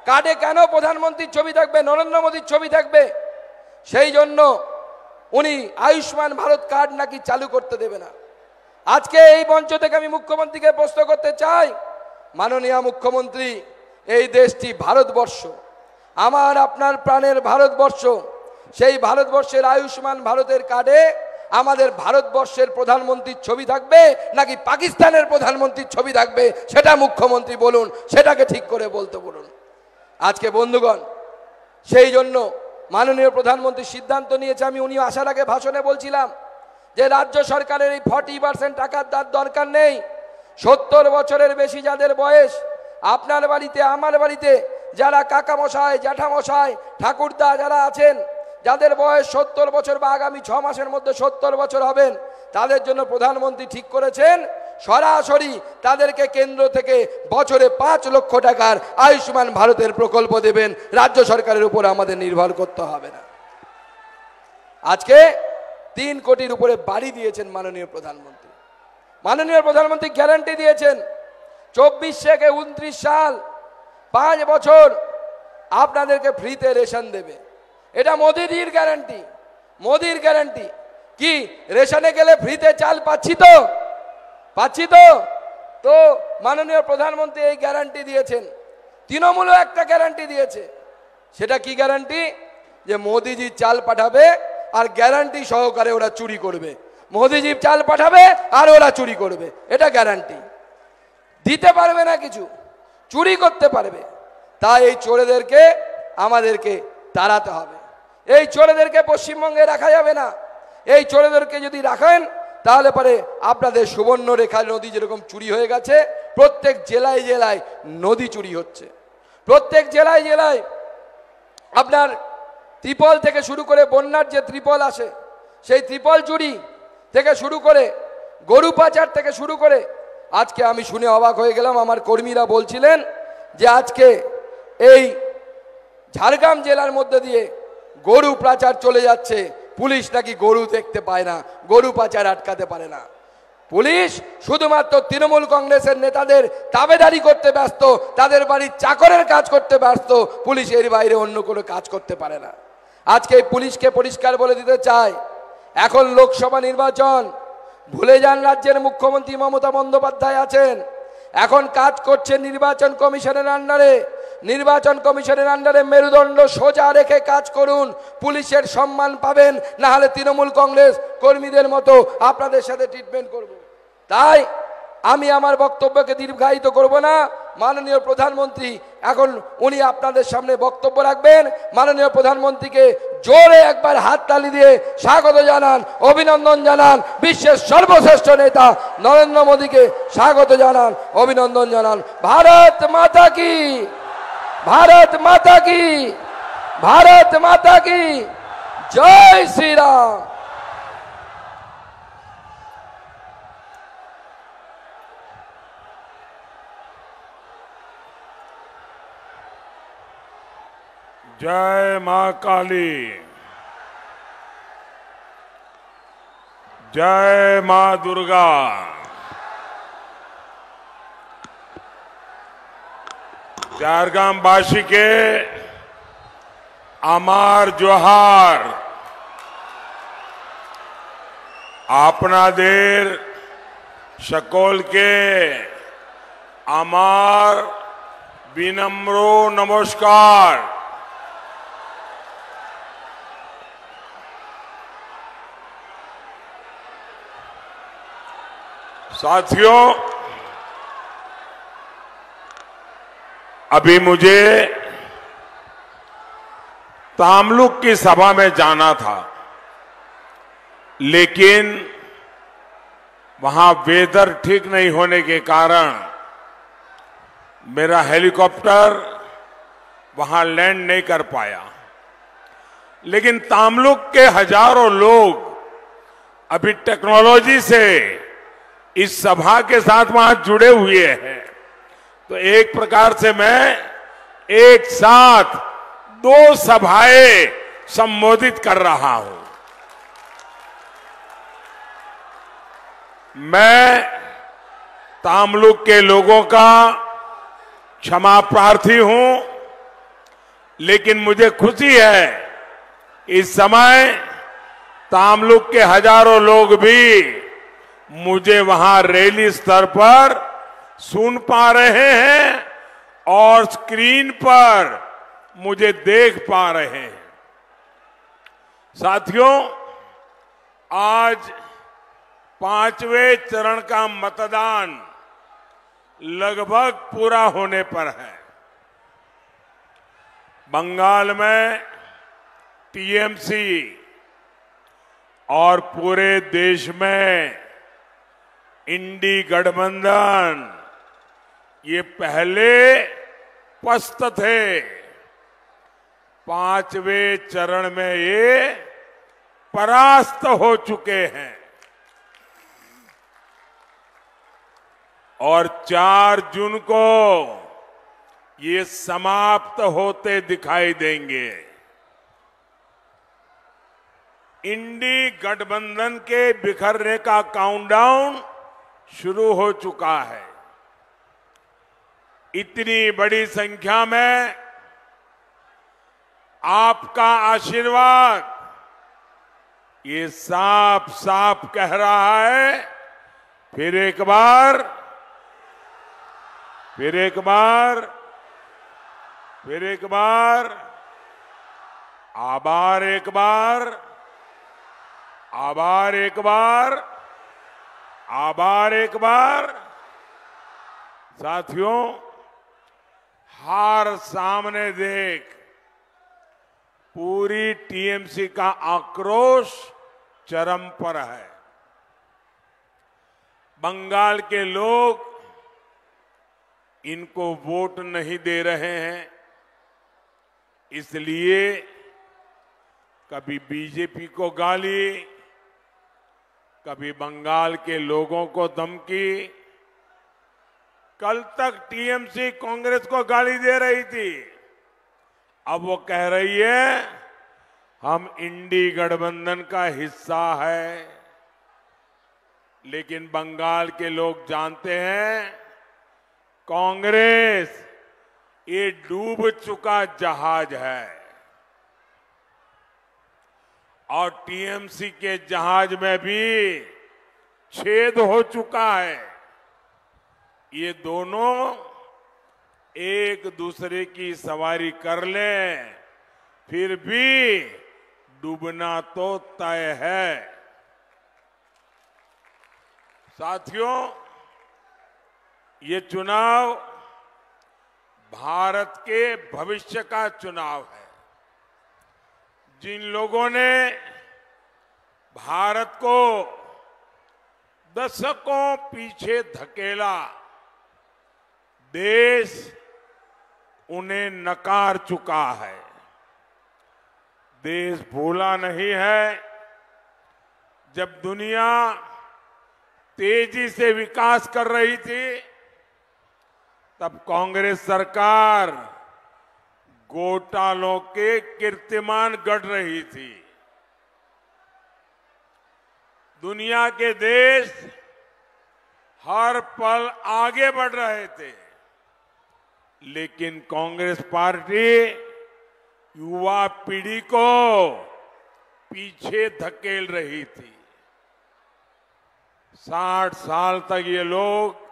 কার্ডে কেন প্রধানমন্ত্রীর ছবি থাকবে, নরেন্দ্র মোদীর ছবি থাকবে, সেই জন্য উনি আয়ুষ্মান ভারত কার্ড নাকি চালু করতে দেবে না। আজকে এই মঞ্চ থেকে আমি মুখ্যমন্ত্রীকে প্রশ্ন করতে চাই, মাননীয় মুখ্যমন্ত্রী, এই দেশটি ভারতবর্ষ, আমার আপনার প্রাণের ভারতবর্ষ, সেই ভারতবর্ষের আয়ুষ্মান ভারতের কার্ডে আমাদের ভারতবর্ষের প্রধানমন্ত্রীর ছবি থাকবে নাকি পাকিস্তানের প্রধানমন্ত্রীর ছবি থাকবে, সেটা মুখ্যমন্ত্রী বলুন, সেটাকে ঠিক করে বলতে বলুন। আজকে বন্ধুগণ, সেই জন্য মাননীয় প্রধানমন্ত্রী সিদ্ধান্ত নিয়েছে, আমি উনি আসার আগে ভাষণে বলছিলাম যে রাজ্য সরকারের এই 40% টাকার দরকার নেই। 70 বছরের বেশি যাদের বয়স, আপনার বাড়িতে আমার বাড়িতে যারা কাকামশাই, জ্যাঠামশাই, ঠাকুরদা যারা আছেন, যাদের বয়স 70 বছর বা আগামী 6 মাসের মধ্যে 70 বছর হবেন, তাদের জন্য প্রধানমন্ত্রী ঠিক করেছেন সরাসরি তাদেরকে কেন্দ্র থেকে বছরে 5 লক্ষ টাকার আয়ুষ্মান ভারতের প্রকল্প দেবেন। রাজ্য সরকারের উপর আমাদের নির্ভর করতে হবে না। আজকে 3 কোটির উপরে বাড়ি দিয়েছেন মাননীয় প্রধানমন্ত্রী। মাননীয় প্রধানমন্ত্রী গ্যারান্টি দিয়েছেন 24 থেকে 29 সাল 5 বছর আপনাদেরকে ফ্রিতে রেশন দেবে। এটা মোদিজির গ্যারান্টি, মোদির গ্যারান্টি। কি রেশনে গেলে ফ্রিতে চাল পাচ্ছি তো, পাচ্ছি তো? তো মাননীয় প্রধানমন্ত্রী এই গ্যারান্টি দিয়েছেন। তৃণমূলও একটা গ্যারান্টি দিয়েছে। সেটা কি গ্যারান্টি? যে মোদিজি চাল পাঠাবে আর গ্যারান্টি সহকারে ওরা চুরি করবে। মোদিজি চাল পাঠাবে আর ওরা চুরি করবে, এটা গ্যারান্টি। দিতে পারবে না কিছু, চুরি করতে পারবে। তাই এই চোরেদেরকে আমাদেরকে তাড়াতে হবে। এই চোরেদেরকে পশ্চিমবঙ্গে রাখা যাবে না। এই চোরেদেরকে যদি রাখেন তাহলে পরে আপনাদের সুবর্ণরেখা নদী যেরকম চুরি হয়ে গেছে, প্রত্যেক জেলায় জেলায় নদী চুরি হচ্ছে, প্রত্যেক জেলায় জেলায় আপনার ত্রিপল থেকে শুরু করে বন্যার যে ত্রিপল আসে সেই ত্রিপল চুরি থেকে শুরু করে গরু পাচার থেকে শুরু করে, আজকে আমি শুনে অবাক হয়ে গেলাম, আমার কর্মীরা বলছিলেন যে আজকে এই ঝাড়গ্রাম জেলার মধ্যে দিয়ে গরু পাচার চলে যাচ্ছে, পুলিশ নাকি গরু দেখতে পায় না, গরু পাচার আটকাতে পারে না। পুলিশ শুধুমাত্র তৃণমূল কংগ্রেসের নেতাদের তাবেদারি করতে ব্যস্ত, তাদের বাড়ির চাকরের কাজ করতে ব্যস্ত, পুলিশ এর বাইরে অন্য কোনো কাজ করতে পারে না। আজকে পুলিশকে পরিষ্কার বলে দিতে চাই, এখন লোকসভা নির্বাচন, ভুলে যান রাজ্যের মুখ্যমন্ত্রী মমতা বন্দ্যোপাধ্যায় আছেন, এখন কাজ করছে নির্বাচন কমিশনের আন্ডারে। নির্বাচন কমিশনের আন্ডারে মেরুদণ্ড সোজা রেখে কাজ করুন, পুলিশের সম্মান পাবেন, না হলে তৃণমূল কংগ্রেস কর্মীদের মতো আপনাদের সাথে ট্রিটমেন্ট করব। তাই আমি আমার বক্তব্যকে দীর্ঘায়িত করব না। মাননীয় প্রধানমন্ত্রী এখন উনি আপনাদের সামনে বক্তব্য রাখবেন। মাননীয় প্রধানমন্ত্রীকে জোরে একবার হাততালি দিয়ে স্বাগত জানান, অভিনন্দন জানান। বিশ্বের সর্বশ্রেষ্ঠ নেতা নরেন্দ্র মোদীকে স্বাগত জানান, অভিনন্দন জানান। ভারত মাতা কি, ভারত মাতা কি, ভারত মাতা কি, জয় শ্রীরাম। जय मां काली। जय मां दुर्गा। झारग्राम वासी के अमार जोहार। अपना देर सकल के अमार विनम्रो नमस्कार। साथियों, अभी मुझे तामलुक की सभा में जाना था, लेकिन वहां वेदर ठीक नहीं होने के कारण मेरा हेलीकॉप्टर वहां लैंड नहीं कर पाया। लेकिन तामलुक के हजारों लोग अभी टेक्नोलॉजी से इस सभा के साथ वहां जुड़े हुए हैं। तो एक प्रकार से मैं एक साथ 2 सभाएं संबोधित कर रहा हूं। मैं तामलुक के लोगों का क्षमा प्रार्थी हूं, लेकिन मुझे खुशी है इस समय तामलुक के हजारों लोग भी मुझे वहां रैली स्तर पर सुन पा रहे हैं और स्क्रीन पर मुझे देख पा रहे हैं। साथियों, आज 5वें चरण का मतदान लगभग पूरा होने पर है। बंगाल में टीएमसी और पूरे देश में इंडी गठबंधन ये पहले पस्त थे। 5वें चरण में ये परास्त हो चुके हैं और 4 जून को ये समाप्त होते दिखाई देंगे। इंडी गठबंधन के बिखरने का काउंटडाउन शुरू हो चुका है। इतनी बड़ी संख्या में आपका आशीर्वाद ये साफ साफ कह रहा है, फिर एक बार आभार, एक बार। साथियों, हार सामने देख पूरी टीएमसी का आक्रोश चरम पर है। बंगाल के लोग इनको वोट नहीं दे रहे हैं, इसलिए कभी बीजेपी को गाली, कभी बंगाल के लोगों को धमकी। कल तक टीएमसी कांग्रेस को गाली दे रही थी, अब वो कह रही है हम इंडी गठबंधन का हिस्सा है। लेकिन बंगाल के लोग जानते हैं कांग्रेस ये डूब चुका जहाज है और टीएमसी के जहाज में भी छेद हो चुका है। ये दोनों एक दूसरे की सवारी कर लें, फिर भी डूबना तो तय है। साथियों, ये चुनाव भारत के भविष्य का चुनाव है। जिन लोगों ने भारत को दशकों पीछे धकेला, देश उन्हें नकार चुका है। देश भूला नहीं है, जब दुनिया तेजी से विकास कर रही थी तब कांग्रेस सरकार घोटालों के कीर्तिमान गढ़ रही थी। दुनिया के देश हर पल आगे बढ़ रहे थे, लेकिन कांग्रेस पार्टी युवा पीढ़ी को पीछे धकेल रही थी। 60 साल तक ये लोग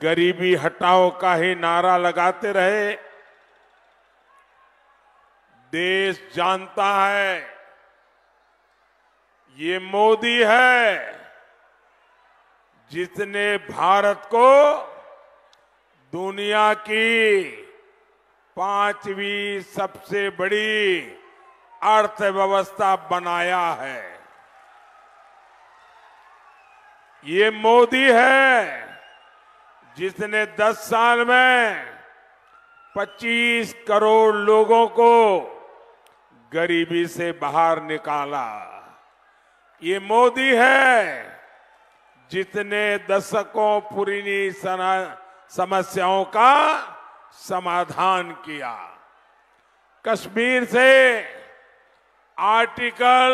गरीबी हटाओ का ही नारा लगाते रहे। देश जानता है ये मोदी है जिसने भारत को दुनिया की 5वीं सबसे बड़ी अर्थव्यवस्था बनाया है। ये मोदी है जिसने 10 साल में 25 करोड़ लोगों को गरीबी से बाहर निकाला। ये मोदी है जिसने दशकों पुरानी समस्याओं का समाधान किया। कश्मीर से आर्टिकल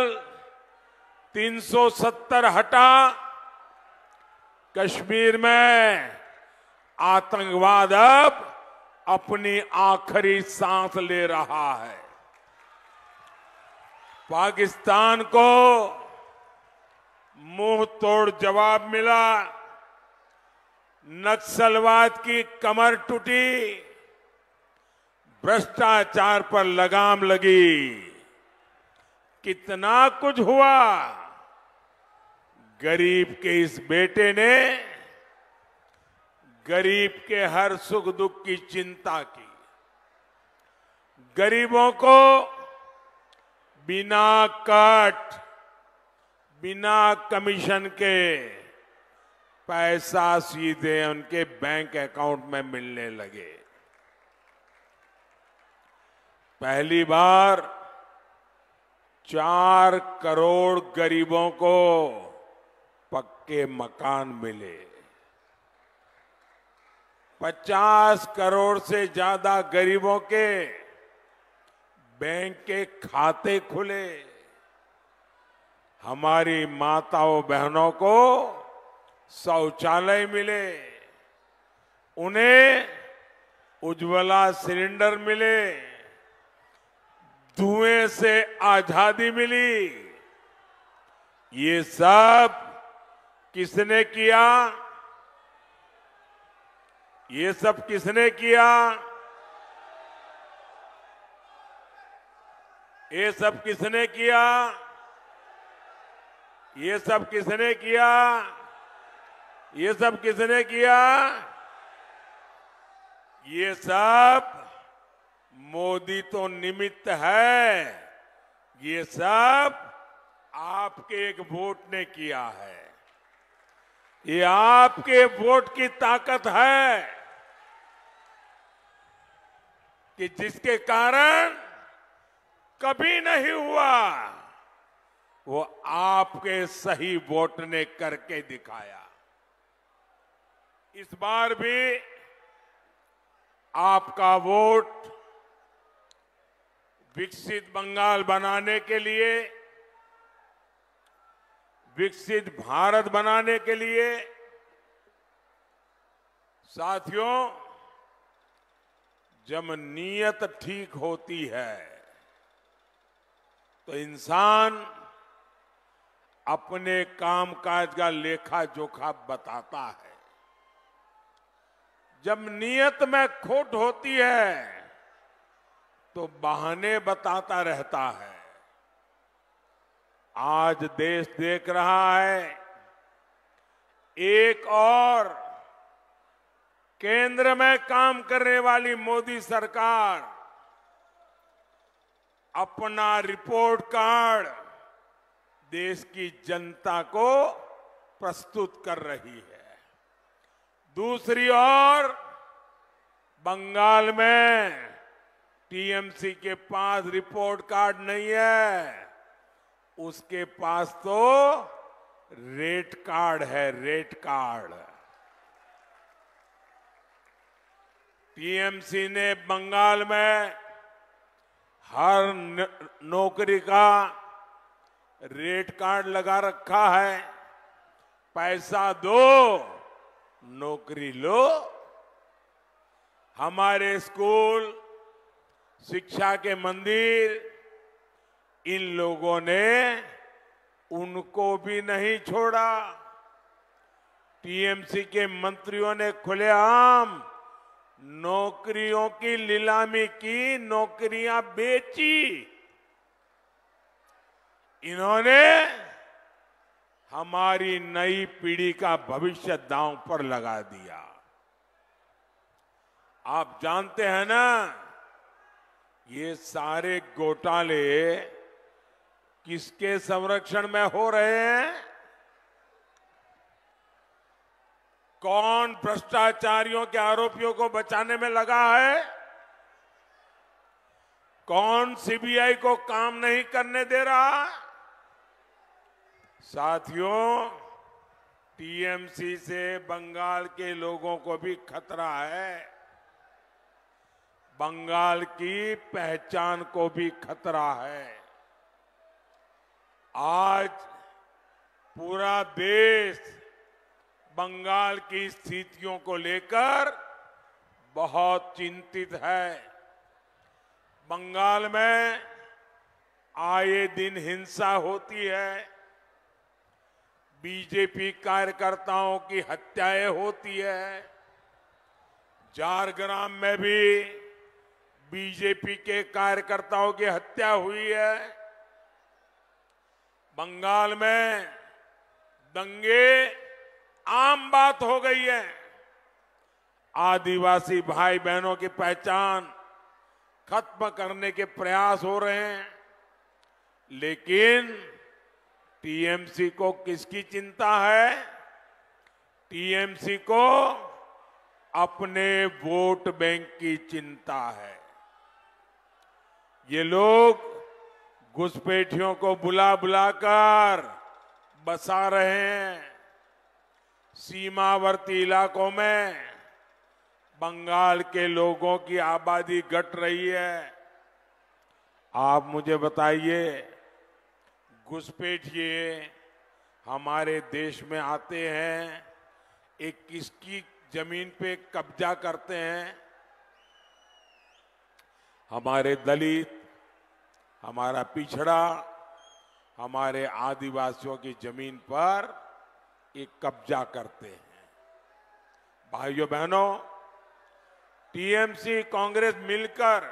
370 हटा, कश्मीर में आतंकवाद अब अपनी आखिरी सांस ले रहा है। पाकिस्तान को मुंह तोड़ जवाब मिला, नक्सलवाद की कमर टूटी, भ्रष्टाचार पर लगाम लगी। कितना कुछ हुआ। गरीब के इस बेटे ने गरीब के हर सुख दुख की चिंता की। गरीबों को बिना कट, बिना कमीशन के पैसा सीधे उनके बैंक अकाउंट में मिलने लगे। पहली बार 4 करोड़ गरीबों को पक्के मकान मिले। 50 करोड़ से ज्यादा गरीबों के बैंक के खाते खुले। हमारी माताओं बहनों को शौचालय मिले, उन्हें उज्ज्वला सिलेंडर मिले, धुएं से आजादी मिली। ये सब किसने किया? ये सब किसने किया? ये सब किसने किया? ये सब किसने किया? ये सब किसने किया? ये सब मोदी तो निमित्त है, ये सब आपके एक वोट ने किया है। ये आपके वोट की ताकत है कि जिसके कारण कभी नहीं हुआ, वो आपके सही वोट ने करके दिखाया। इस बार भी आपका वोट विकसित बंगाल बनाने के लिए, विकसित भारत बनाने के लिए। साथियों, जब नीयत ठीक होती है तो इंसान अपने कामकाज का लेखा जोखा बताता है। जब नीयत में खोट होती है तो बहाने बताता रहता है। आज देश देख रहा है, एक और केंद्र में काम करने वाली मोदी सरकार अपना रिपोर्ट कार्ड देश की जनता को प्रस्तुत कर रही है। दूसरी ओर बंगाल में टीएमसी के पास रिपोर्ट कार्ड नहीं है, उसके पास तो रेट कार्ड है, रेट कार्ड। टीएमसी ने बंगाल में हर नौकरी का रेट कार्ड लगा रखा है, पैसा दो नौकरी लो। हमारे स्कूल, शिक्षा के मंदिर, इन लोगों ने उनको भी नहीं छोड़ा। टीएमसी के मंत्रियों ने खुलेआम नौकरियों की नीलामी की, नौकरियां बेची। इन्होंने हमारी नई पीढ़ी का भविष्य दांव पर लगा दिया। आप जानते हैं ना, ये सारे घोटाले किसके संरक्षण में हो रहे हैं? कौन भ्रष्टाचारियों के आरोपियों को बचाने में लगा है? कौन सीबीआई को काम नहीं करने दे रहा? साथियों, टीएमसी से बंगाल के लोगों को भी खतरा है, बंगाल की पहचान को भी खतरा है। आज पूरा देश बंगाल की स्थितियों को लेकर बहुत चिंतित है। बंगाल में आए दिन हिंसा होती है, बीजेपी कार्यकर्ताओं की हत्याएं होती है। झारग्राम में भी बीजेपी के कार्यकर्ताओं की हत्या हुई है। बंगाल में दंगे आम बात हो गई है। आदिवासी भाई बहनों की पहचान खत्म करने के प्रयास हो रहे हैं, लेकिन टीएमसी को किसकी चिंता है? टीएमसी को अपने वोट बैंक की चिंता है। ये लोग घुसपैठियों को बुला बुलाकर बसा रहे हैं। सीमावर्ती इलाकों में बंगाल के लोगों की आबादी घट रही है। आप मुझे बताइए, घुसपैठिए हमारे देश में आते हैं, एक किसकी जमीन पे कब्जा करते हैं? हमारे दलित, हमारा पिछड़ा, हमारे आदिवासियों की जमीन पर एक कब्जा करते हैं। भाइयों बहनों, टीएमसी कांग्रेस मिलकर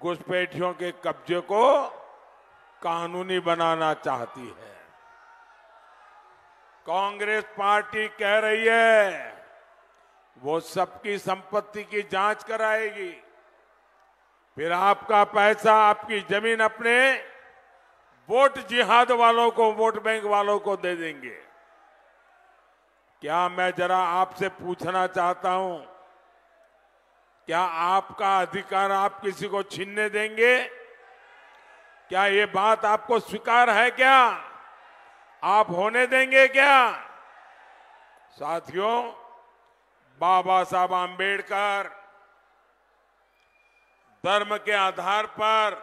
घुसपैठियों के कब्जे को कानूनी बनाना चाहती है। कांग्रेस पार्टी कह रही है वो सबकी संपत्ति की जांच कराएगी, फिर आपका पैसा, आपकी जमीन अपने वोट जिहाद वालों को, वोट बैंक वालों को दे देंगे। क्या मैं जरा आपसे पूछना चाहता हूं, क्या आपका अधिकार आप किसी को छीनने देंगे? क्या ये बात आपको स्वीकार है? क्या आप होने देंगे? क्या साथियों, बाबा साहब आंबेडकर धर्म के आधार पर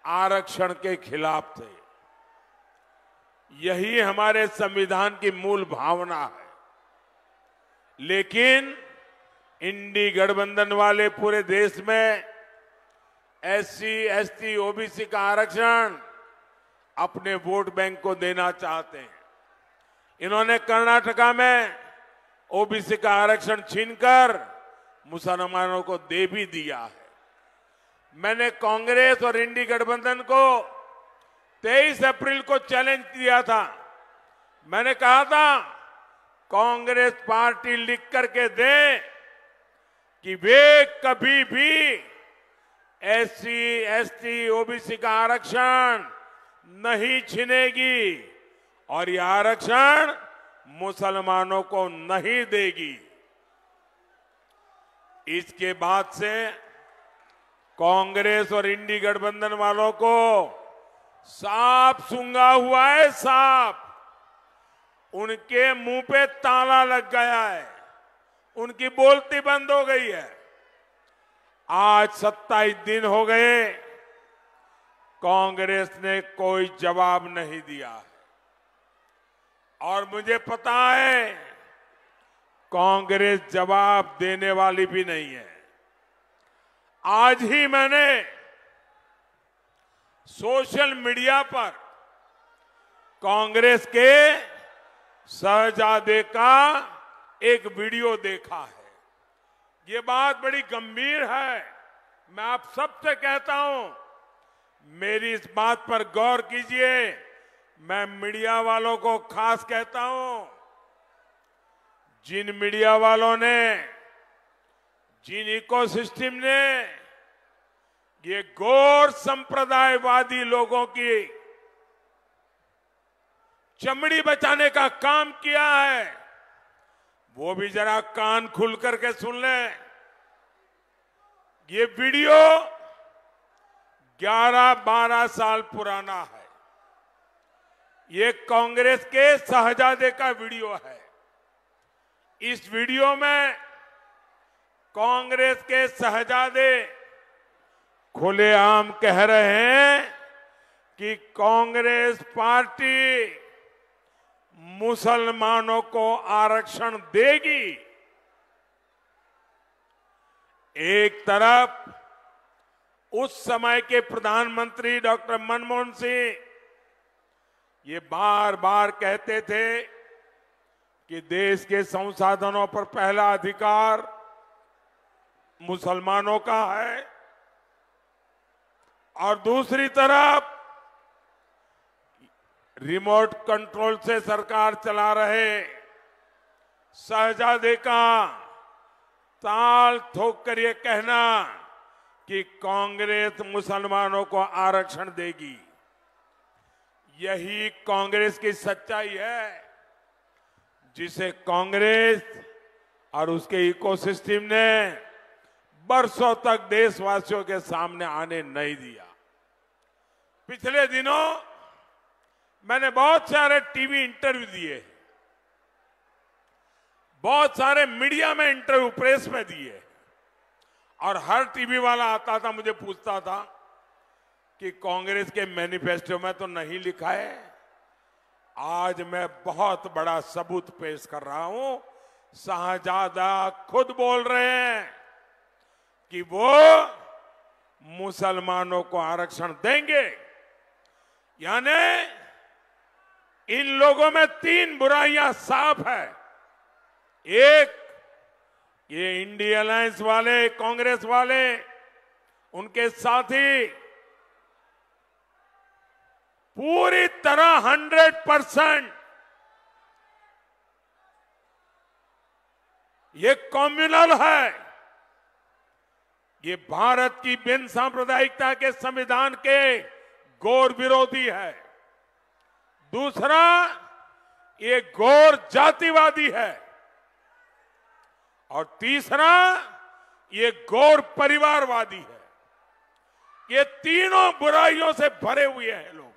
आरक्षण के खिलाफ थे। यही हमारे संविधान की मूल भावना है। लेकिन इंडी गठबंधन वाले पूरे देश में एससी, एसटी, ओबीसी का आरक्षण अपने वोट बैंक को देना चाहते हैं। इन्होंने कर्नाटका में ओबीसी का आरक्षण छीनकर मुसलमानों को दे भी दिया है। मैंने कांग्रेस और इंडी गठबंधन को 23 अप्रैल को चैलेंज दिया था। मैंने कहा था कांग्रेस पार्टी लिख करके दे कि वे कभी भी एससी, एसटी, ओबीसी का आरक्षण नहीं छीनेगी और यह आरक्षण मुसलमानों को नहीं देगी। इसके बाद से कांग्रेस और इंडी गठबंधन वालों को सांप सूंघा हुआ है। सांप, उनके मुंह पे ताला लग गया है, उनकी बोलती बंद हो गई है। आज 27 दिन हो गए कांग्रेस ने कोई जवाब नहीं दिया है और मुझे पता है कांग्रेस जवाब देने वाली भी नहीं है। आज ही मैंने सोशल मीडिया पर कांग्रेस के शहजादे का एक वीडियो देखा है। ये बात बड़ी गंभीर है। मैं आप सबसे कहता हूं, मेरी इस बात पर गौर कीजिए। मैं मीडिया वालों को खास कहता हूं, जिन मीडिया वालों ने, जिन इकोसिस्टम ने ये गौर संप्रदायवादी लोगों की चमड़ी बचाने का काम किया है, वो भी जरा कान खुल करके सुन लें। ये वीडियो 11-12 साल पुराना है। ये कांग्रेस के शहजादे का वीडियो है। इस वीडियो में कांग्रेस के शहजादे खुलेआम कह रहे हैं कि कांग्रेस पार्टी मुसलमानों को आरक्षण देगी। एक तरफ उस समय के प्रधानमंत्री डॉक्टर मनमोहन सिंह ये बार बार कहते थे कि देश के संसाधनों पर पहला अधिकार मुसलमानों का है, और दूसरी तरफ रिमोट कंट्रोल से सरकार चला रहे शहजादे का ताल ठोक कर ये कहना कि कांग्रेस मुसलमानों को आरक्षण देगी। यही कांग्रेस की सच्चाई है, जिसे कांग्रेस और उसके इकोसिस्टम ने बरसों तक देशवासियों के सामने आने नहीं दिया। पिछले दिनों मैंने बहुत सारे टीवी इंटरव्यू दिए, बहुत सारे मीडिया में इंटरव्यू प्रेस में दिए, और हर टीवी वाला आता था, मुझे पूछता था कि कांग्रेस के मैनिफेस्टो में तो नहीं लिखा है। आज मैं बहुत बड़ा सबूत पेश कर रहा हूं। शहजादा खुद बोल रहे हैं कि वो मुसलमानों को आरक्षण देंगे। यानी इन लोगों में 3 बुराइयां साफ है। एक, ये इंडिया अलायंस वाले, कांग्रेस वाले, उनके साथी पूरी तरह 100% ये कम्युनल है। ये भारत की बिन सांप्रदायिकता के संविधान के घोर विरोधी है। दूसरा, ये घोर जातिवादी है, और तीसरा, ये घोर परिवारवादी है। ये तीनों बुराइयों से भरे हुए हैं लोग।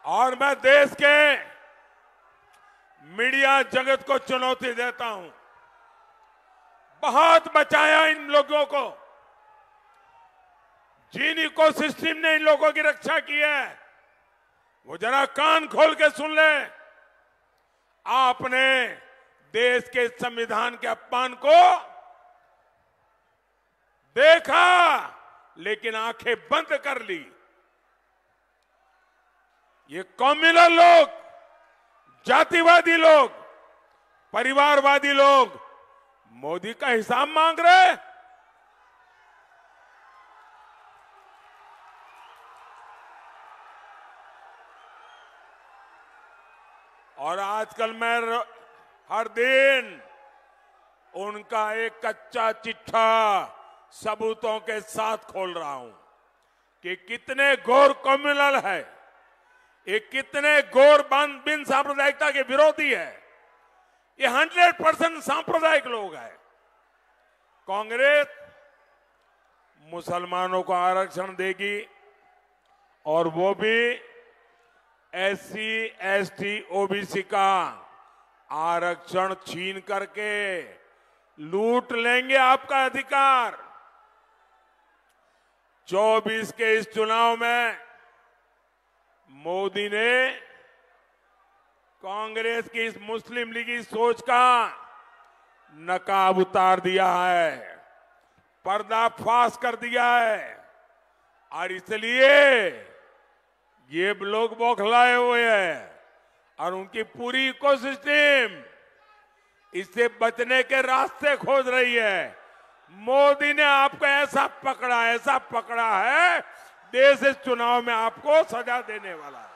और मैं देश के मीडिया जगत को चुनौती देता हूं, बहुत बचाया इन लोगों को। जिन इकोसिस्टम ने इन लोगों की रक्षा की है, वो जरा कान खोल के सुन ले। आपने देश के संविधान के अपमान को देखा, लेकिन आंखें बंद कर ली। ये कम्युनल लोग, जातिवादी लोग, परिवारवादी लोग मोदी का हिसाब मांग रहे। और आजकल मैं हर दिन उनका एक कच्चा चिट्ठा सबूतों के साथ खोल रहा हूं कि कितने घोर कम्युनल है, ये कितने घोर बिन सांप्रदायिकता के विरोधी है। ये 100% सांप्रदायिक लोग हैं। कांग्रेस मुसलमानों को आरक्षण देगी, और वो भी SC, ST, OBC का आरक्षण छीन करके लूट लेंगे आपका अधिकार। 24 के इस चुनाव में मोदी ने कांग्रेस की इस मुस्लिम लीगी सोच का नकाब उतार दिया है, पर्दाफाश कर दिया है, और इसलिए ये लोग बौखलाए हुए हैं और उनकी पूरी इकोसिस्टम इससे बचने के रास्ते खोज रही है। मोदी ने आपको ऐसा पकड़ा है, देश इस चुनाव में आपको सजा देने वाला है।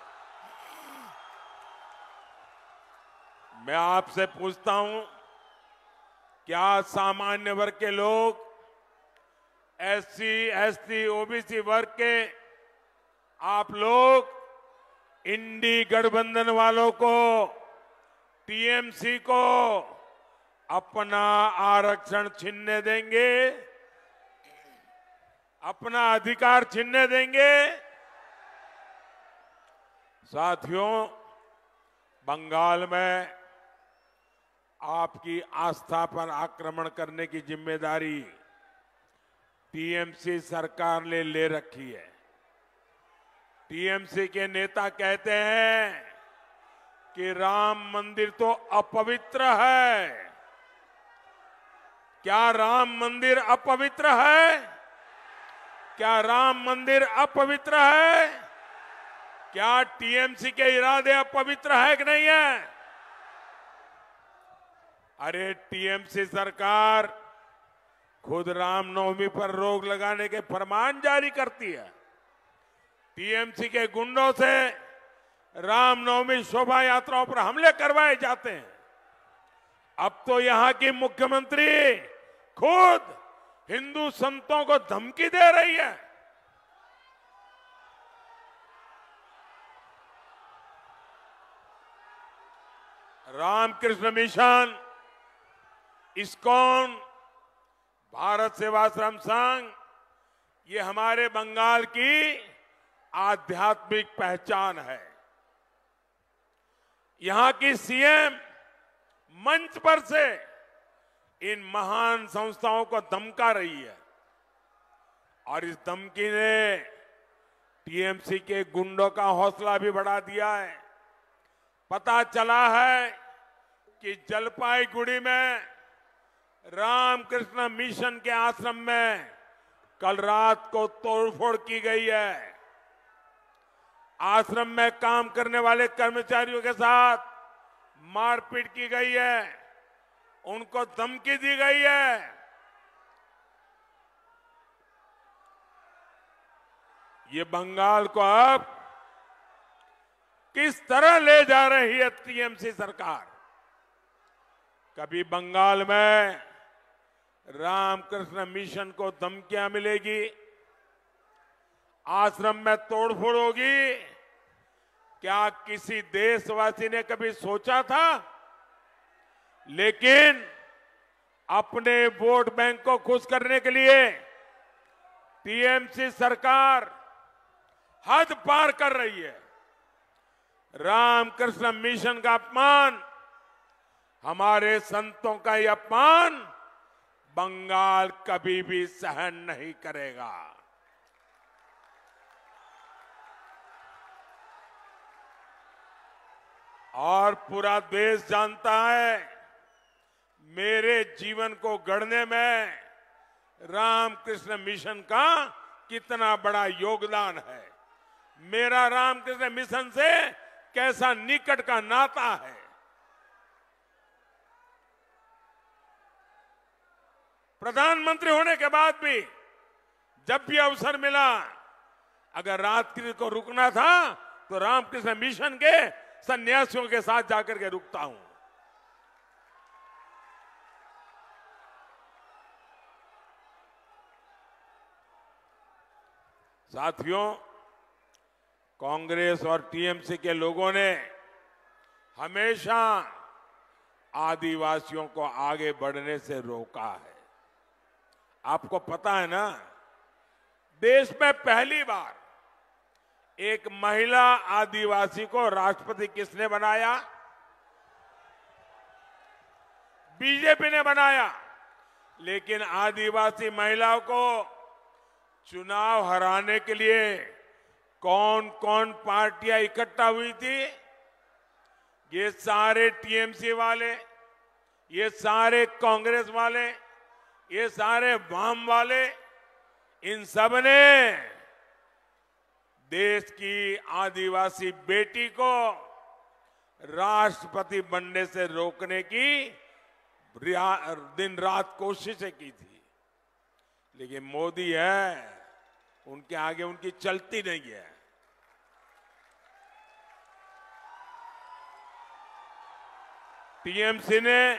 मैं आपसे पूछता हूं, क्या सामान्य वर्ग के लोग, SC, ST, OBC वर्ग के आप लोग इंडी गठबंधन वालों को, TMC को अपना आरक्षण छीनने देंगे, अपना अधिकार छीनने देंगे? साथियों, बंगाल में आपकी आस्था पर आक्रमण करने की जिम्मेदारी TMC सरकार ने ले रखी है। TMC के नेता कहते हैं कि राम मंदिर तो अपवित्र है। क्या राम मंदिर अपवित्र है? क्या राम मंदिर अपवित्र है? क्या TMC के इरादे अपवित्र है कि नहीं है? अरे TMC सरकार खुद रामनवमी पर रोक लगाने के फरमान जारी करती है। TMC के गुंडों से रामनवमी शोभा यात्राओं पर हमले करवाए जाते हैं। अब तो यहां की मुख्यमंत्री खुद हिंदू संतों को धमकी दे रही है। रामकृष्ण मिशन, इस्कॉन, भारत सेवाश्रम संघ, ये हमारे बंगाल की आध्यात्मिक पहचान है। यहां की CM मंच पर से इन महान संस्थाओं को धमका रही है, और इस धमकी ने TMC के गुंडों का हौसला भी बढ़ा दिया है। पता चला है कि जलपाईगुड़ी में रामकृष्ण मिशन के आश्रम में कल रात को तोड़फोड़ की गई है। आश्रम में काम करने वाले कर्मचारियों के साथ मारपीट की गई है, उनको धमकी दी गई है। ये बंगाल को अब किस तरह ले जा रही है TMC सरकार? कभी बंगाल में रामकृष्ण मिशन को धमकियां मिलेगी, आश्रम में तोड़फोड़ होगी। क्या किसी देशवासी ने कभी सोचा था? लेकिन अपने वोट बैंक को खुश करने के लिए TMC सरकार हद पार कर रही है। रामकृष्ण मिशन का अपमान, हमारे संतों का यह अपमान बंगाल कभी भी सहन नहीं करेगा। और पूरा देश जानता है मेरे जीवन को गढ़ने में रामकृष्ण मिशन का कितना बड़ा योगदान है, मेरा रामकृष्ण मिशन से कैसा निकट का नाता है। प्रधानमंत्री होने के बाद भी जब भी अवसर मिला, अगर रात्रि को रुकना था तो रामकृष्ण मिशन के सन्यासियों के साथ जाकर के रुकता हूं। साथियों, कांग्रेस और TMC के लोगों ने हमेशा आदिवासियों को आगे बढ़ने से रोका है। आपको पता है ना, देश में पहली बार एक महिला आदिवासी को राष्ट्रपति किसने बनाया? बीजेपी ने बनाया। लेकिन आदिवासी महिलाओं को चुनाव हराने के लिए कौन कौन पार्टियां इकट्ठा हुई थी? ये सारे टीएमसी वाले, ये सारे कांग्रेस वाले, ये सारे वाम वाले, इन सब ने देश की आदिवासी बेटी को राष्ट्रपति बनने से रोकने की दिन रात कोशिशें की थी। लेकिन मोदी है, उनके आगे उनकी चलती नहीं है। टीएमसी ने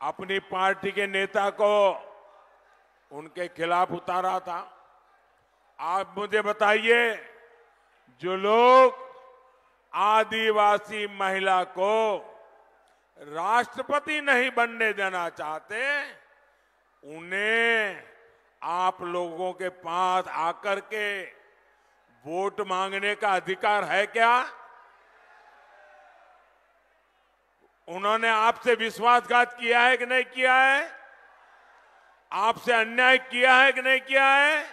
अपनी पार्टी के नेता को उनके खिलाफ उतारा था। आप मुझे बताइए, जो लोग आदिवासी महिला को राष्ट्रपति नहीं बनने देना चाहते, उन्हें आप लोगों के पास आकर के वोट मांगने का अधिकार है क्या? उन्होंने आपसे विश्वासघात किया है कि नहीं किया है? आपसे अन्याय किया है कि नहीं किया है?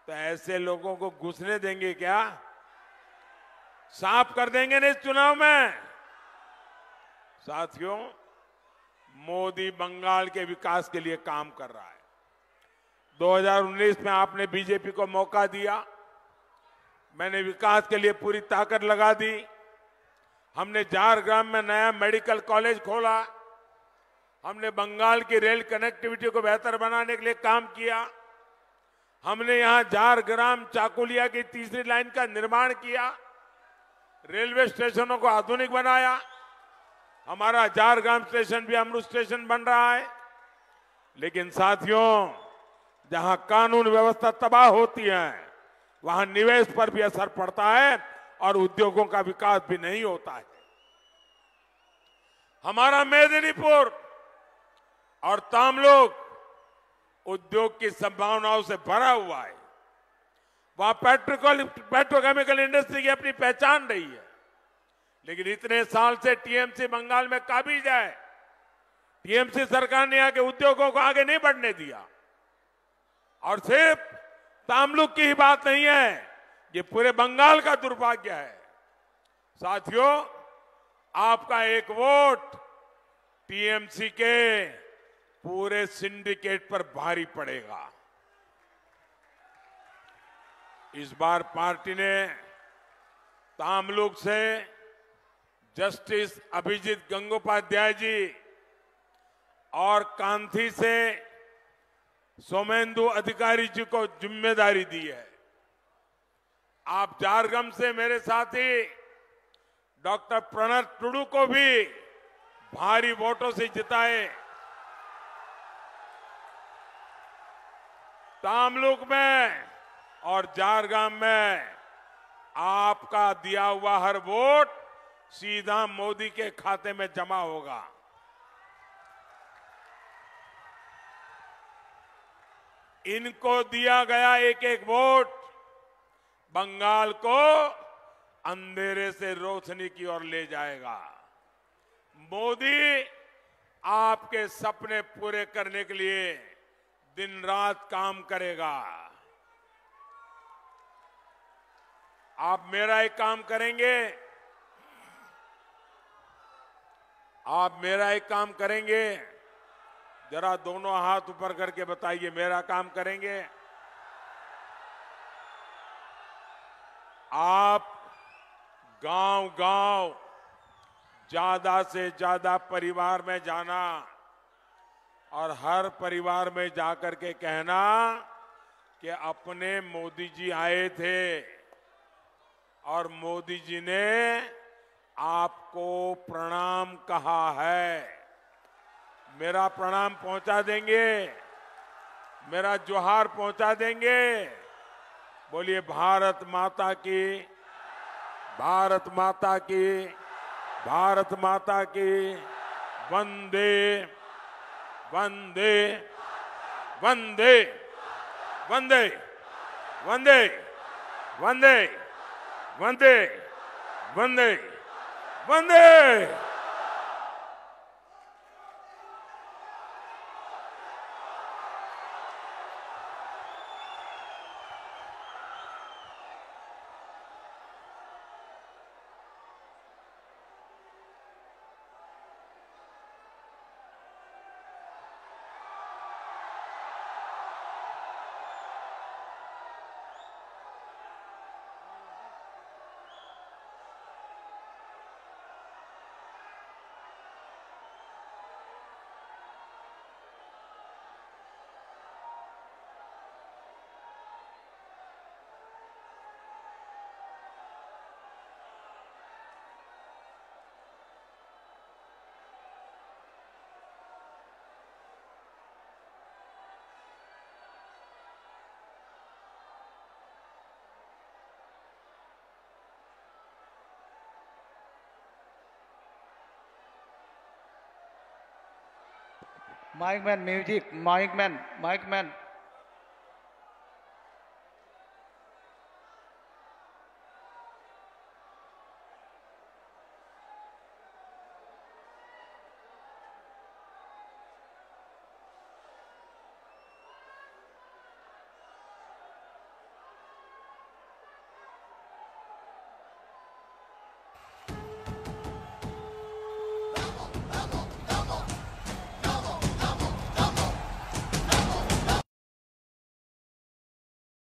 तो ऐसे लोगों को घुसने देंगे क्या? साफ कर देंगे ना इस चुनाव में? साथियों, मोदी बंगाल के विकास के लिए काम कर रहा है। 2019 में आपने बीजेपी को मौका दिया, मैंने विकास के लिए पूरी ताकत लगा दी। हमने झारग्राम में नया मेडिकल कॉलेज खोला, हमने बंगाल की रेल कनेक्टिविटी को बेहतर बनाने के लिए काम किया, हमने यहां झारग्राम चाकुलिया की तीसरी लाइन का निर्माण किया, रेलवे स्टेशनों को आधुनिक बनाया, हमारा झारग्राम स्टेशन भी अमृत स्टेशन बन रहा है। लेकिन साथियों, जहां कानून व्यवस्था तबाह होती है, वहां निवेश पर भी असर पड़ता है और उद्योगों का विकास भी नहीं होता है। हमारा मेदिनीपुर और तामलुक उद्योग की संभावनाओं से भरा हुआ है। वहां पेट्रोकेमिकल इंडस्ट्री की अपनी पहचान रही है। लेकिन इतने साल से टीएमसी बंगाल में काबिज है। टीएमसी सरकार ने यहाँ के उद्योगों को आगे नहीं बढ़ने दिया। और सिर्फ तामलुक की ही बात नहीं है, ये पूरे बंगाल का दुर्भाग्य है। साथियों, आपका एक वोट टीएमसी के पूरे सिंडिकेट पर भारी पड़ेगा। इस बार पार्टी ने तामलुक से जस्टिस अभिजीत गंगोपाध्याय जी और कांथी से सोमेंदु अधिकारी जी को जिम्मेदारी दी है। आप झारग्राम से मेरे साथी डॉक्टर प्रणत टुडू को भी भारी वोटों से जिताए। तामलुक में और झारग्राम में आपका दिया हुआ हर वोट सीधा मोदी के खाते में जमा होगा। इनको दिया गया एक एक वोट बंगाल को अंधेरे से रोशनी की ओर ले जाएगा। मोदी आपके सपने पूरे करने के लिए दिन रात काम करेगा। आप मेरा एक काम करेंगे, आप मेरा एक काम करेंगे, जरा दोनों हाथ ऊपर करके बताइए, मेरा काम करेंगे। आप गांव-गांव ज्यादा से ज्यादा परिवार में जाना और हर परिवार में जाकर के कहना कि अपने मोदी जी आए थे और मोदी जी ने आपको प्रणाम कहा है। मेरा प्रणाम पहुंचा देंगे, मेरा जोहार पहुंचा देंगे। बोलिए भारत माता की, भारत माता की, भारत माता की। वंदे वंदे वंदे वंदे वंदे वंदे वंदे वंदे वंदे। Mic man music, mic man